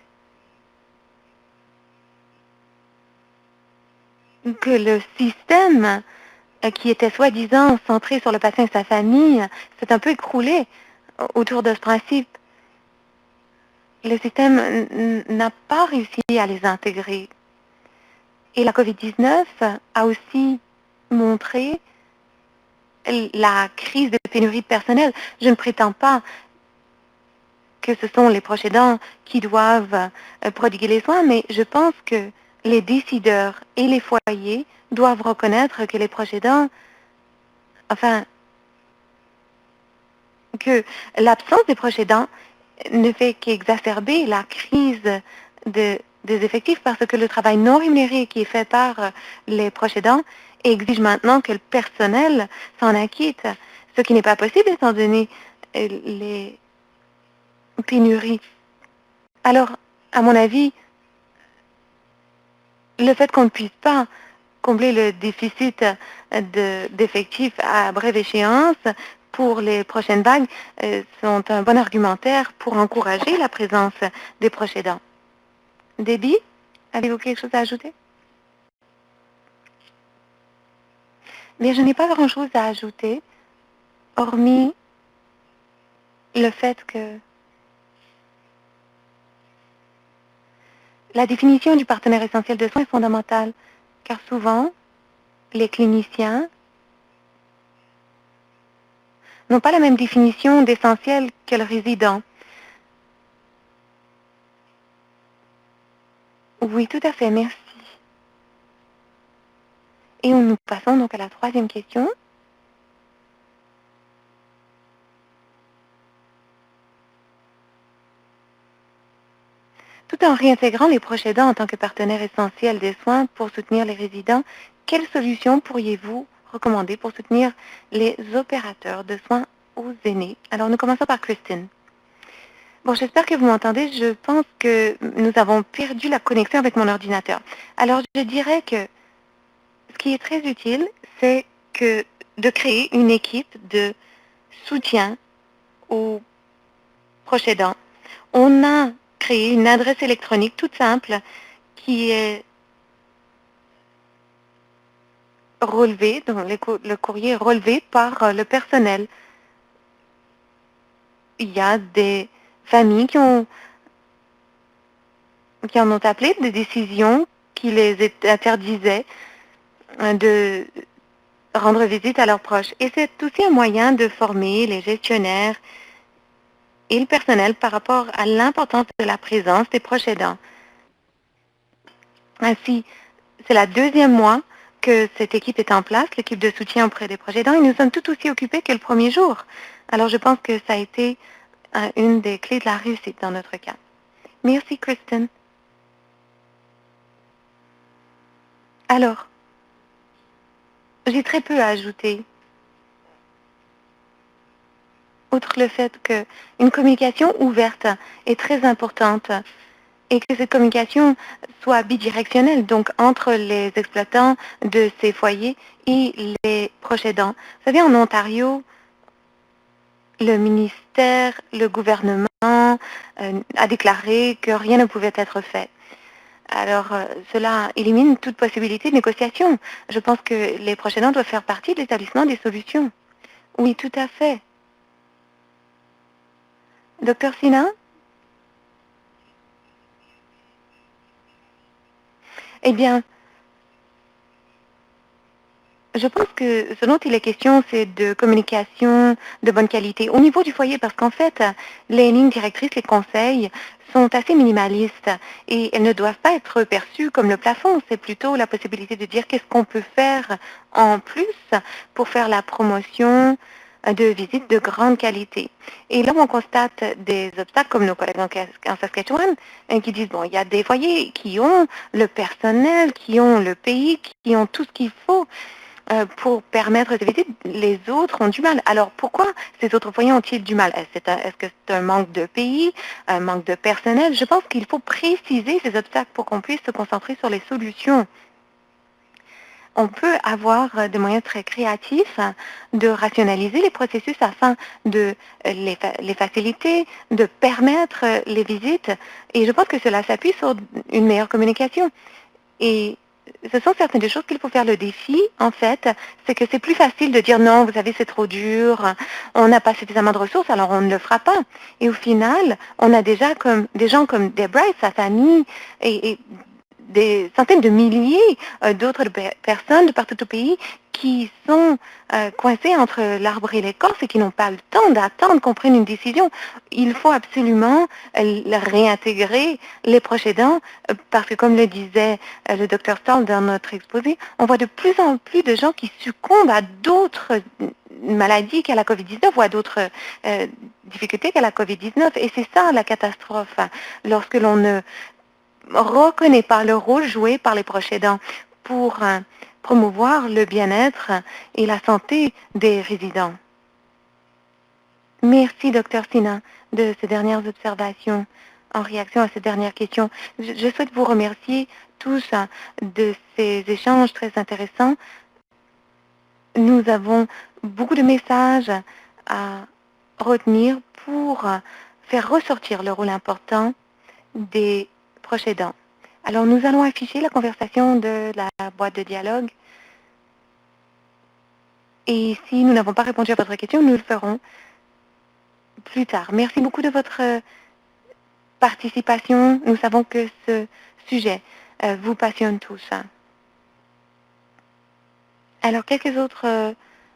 que le système qui était soi-disant centré sur le patient et sa famille s'est un peu écroulé autour de ce principe. Le système n'a pas réussi à les intégrer. Et la COVID-19 a aussi montré la crise de pénurie de personnel. Je ne prétends pas que ce sont les proches aidants qui doivent prodiguer les soins, mais je pense que les décideurs et les foyers doivent reconnaître que les proches aidants, enfin, que l'absence des proches aidants ne fait qu'exacerber la crise des effectifs parce que le travail non rémunéré qui est fait par les proches aidants exige maintenant que le personnel s'en acquitte, ce qui n'est pas possible étant donné les pénuries. Alors, à mon avis, le fait qu'on ne puisse pas combler le déficit d'effectifs à brève échéance pour les prochaines vagues sont un bon argumentaire pour encourager la présence des proches aidants. Debbie, avez-vous quelque chose à ajouter? Mais je n'ai pas grand-chose à ajouter, hormis le fait que la définition du partenaire essentiel de soins est fondamentale, car souvent, les cliniciens n'ont pas la même définition d'essentiel que le résident. Oui, tout à fait, merci. Et nous passons donc à la troisième question. Tout en réintégrant les proches aidants en tant que partenaires essentiels des soins pour soutenir les résidents, quelles solutions pourriez-vous recommander pour soutenir les opérateurs de soins aux aînés? Alors, nous commençons par Christine. Bon, j'espère que vous m'entendez. Je pense que nous avons perdu la connexion avec mon ordinateur. Alors, je dirais que ce qui est très utile, c'est de créer une équipe de soutien aux proches aidants. On a créé une adresse électronique toute simple qui est relevée, donc le courrier est relevé par le personnel. Il y a des familles qui en ont appelé, des décisions qui les interdisaient de rendre visite à leurs proches. Et c'est aussi un moyen de former les gestionnaires et le personnel par rapport à l'importance de la présence des proches aidants. Ainsi, c'est la deuxième mois que cette équipe est en place, l'équipe de soutien auprès des proches aidants, et nous sommes tout aussi occupés que le premier jour. Alors, je pense que ça a été une des clés de la réussite dans notre cas. Merci, Kristen. Alors, j'ai très peu à ajouter, outre le fait qu'une communication ouverte est très importante et que cette communication soit bidirectionnelle, donc entre les exploitants de ces foyers et les proches aidants. Vous savez, en Ontario, le ministère, le gouvernement a déclaré que rien ne pouvait être fait. Alors, cela élimine toute possibilité de négociation. Je pense que les proches aidants doivent faire partie de l'établissement des solutions. Oui, tout à fait. Docteur Sina? Eh bien, je pense que ce dont il est question, c'est de communication de bonne qualité au niveau du foyer, parce qu'en fait, les lignes directrices, les conseils sont assez minimalistes et elles ne doivent pas être perçues comme le plafond. C'est plutôt la possibilité de dire qu'est-ce qu'on peut faire en plus pour faire la promotion de visites de grande qualité. Et là, on constate des obstacles comme nos collègues en Saskatchewan qui disent, bon, il y a des foyers qui ont le personnel, qui ont le pays, qui ont tout ce qu'il faut pour permettre ces visites, les autres ont du mal. Alors pourquoi ces autres foyers ont-ils du mal? Est-ce que c'est un manque de pays, un manque de personnel? Je pense qu'il faut préciser ces obstacles pour qu'on puisse se concentrer sur les solutions. On peut avoir des moyens très créatifs de rationaliser les processus afin de les faciliter, de permettre les visites. Et je pense que cela s'appuie sur une meilleure communication. Et ce sont certaines des choses qu'il faut faire. Le défi, en fait, c'est que c'est plus facile de dire non, vous savez, c'est trop dur, on n'a pas suffisamment de ressources, alors on ne le fera pas. Et au final, on a déjà comme des gens comme Debra et sa famille et des centaines de milliers d'autres personnes de partout au pays qui sont coincées entre l'arbre et l'écorce et qui n'ont pas le temps d'attendre qu'on prenne une décision. Il faut absolument réintégrer les proches aidants parce que, comme le disait le docteur Stahl dans notre exposé, on voit de plus en plus de gens qui succombent à d'autres maladies qu'à la COVID-19 ou à d'autres difficultés qu'à la COVID-19. Et c'est ça la catastrophe, lorsque l'on ne reconnaît pas le rôle joué par les proches aidants pour promouvoir le bien-être et la santé des résidents. Merci, Dr. Sina, de ces dernières observations en réaction à ces dernières questions. Je souhaite vous remercier tous de ces échanges très intéressants. Nous avons beaucoup de messages à retenir pour faire ressortir le rôle important des proches aidants. Alors, nous allons afficher la conversation de la boîte de dialogue. Et si nous n'avons pas répondu à votre question, nous le ferons plus tard. Merci beaucoup de votre participation. Nous savons que ce sujet vous passionne tous. Alors, quelques autres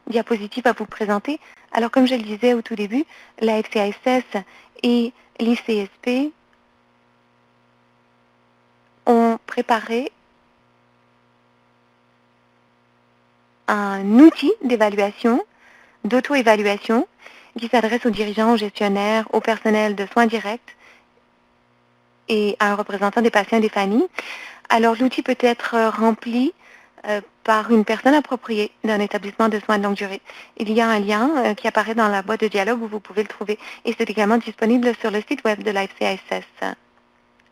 diapositives à vous présenter. Alors, comme je le disais au tout début, la FCISS et l'ICSP ont préparé un outil d'évaluation, d'auto-évaluation, qui s'adresse aux dirigeants, aux gestionnaires, au personnel de soins directs et à un représentant des patients et des familles. Alors, l'outil peut être rempli par une personne appropriée d'un établissement de soins de longue durée. Il y a un lien qui apparaît dans la boîte de dialogue où vous pouvez le trouver. Et c'est également disponible sur le site web de l'IFCISS.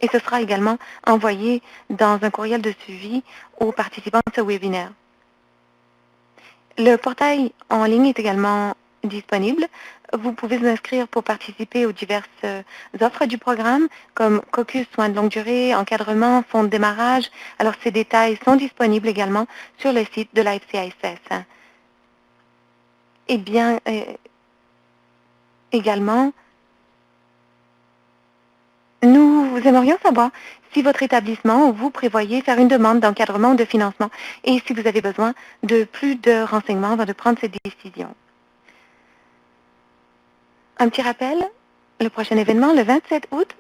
Et ce sera également envoyé dans un courriel de suivi aux participants de ce webinaire. Le portail en ligne est également disponible. Vous pouvez vous inscrire pour participer aux diverses offres du programme, comme caucus, soins de longue durée, encadrement, fonds de démarrage. Alors, ces détails sont disponibles également sur le site de la FCISS. Eh bien, également, nous nous aimerions savoir si votre établissement ou vous prévoyez faire une demande d'encadrement ou de financement et si vous avez besoin de plus de renseignements avant de prendre cette décision. Un petit rappel, le prochain événement, le 27 août,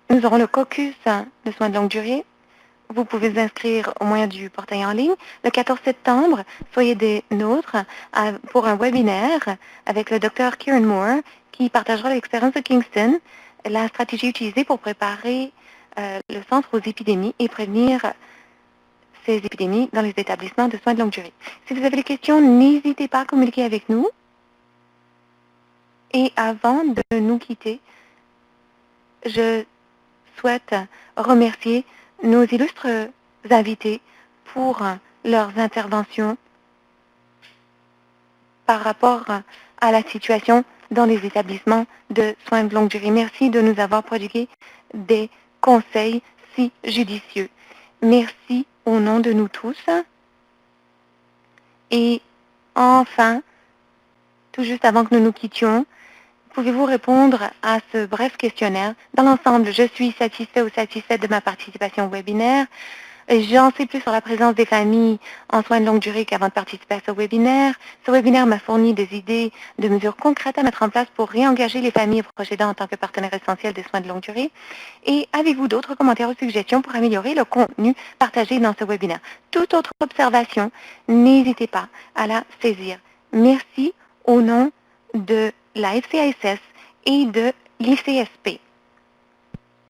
nous aurons le caucus de soins de longue durée. Vous pouvez vous inscrire au moyen du portail en ligne. Le 14 septembre, soyez des nôtres pour un webinaire avec le Dr. Kieran Moore qui partagera l'expérience de Kingston, la stratégie utilisée pour préparer le centre aux épidémies et prévenir ces épidémies dans les établissements de soins de longue durée. Si vous avez des questions, n'hésitez pas à communiquer avec nous. Et avant de nous quitter, je souhaite remercier nos illustres invités pour leurs interventions par rapport à la situation dans les établissements de soins de longue durée. Merci de nous avoir prodigué des conseils si judicieux. Merci au nom de nous tous. Et enfin, tout juste avant que nous nous quittions, pouvez-vous répondre à ce bref questionnaire? Dans l'ensemble, je suis satisfait ou satisfaite de ma participation au webinaire. J'en sais plus sur la présence des familles en soins de longue durée qu'avant de participer à ce webinaire. Ce webinaire m'a fourni des idées de mesures concrètes à mettre en place pour réengager les familles et proches aidants en tant que partenaires essentiels des soins de longue durée. Et avez-vous d'autres commentaires ou suggestions pour améliorer le contenu partagé dans ce webinaire? Toute autre observation, n'hésitez pas à la saisir. Merci au nom de la FCISS et de l'ICSP.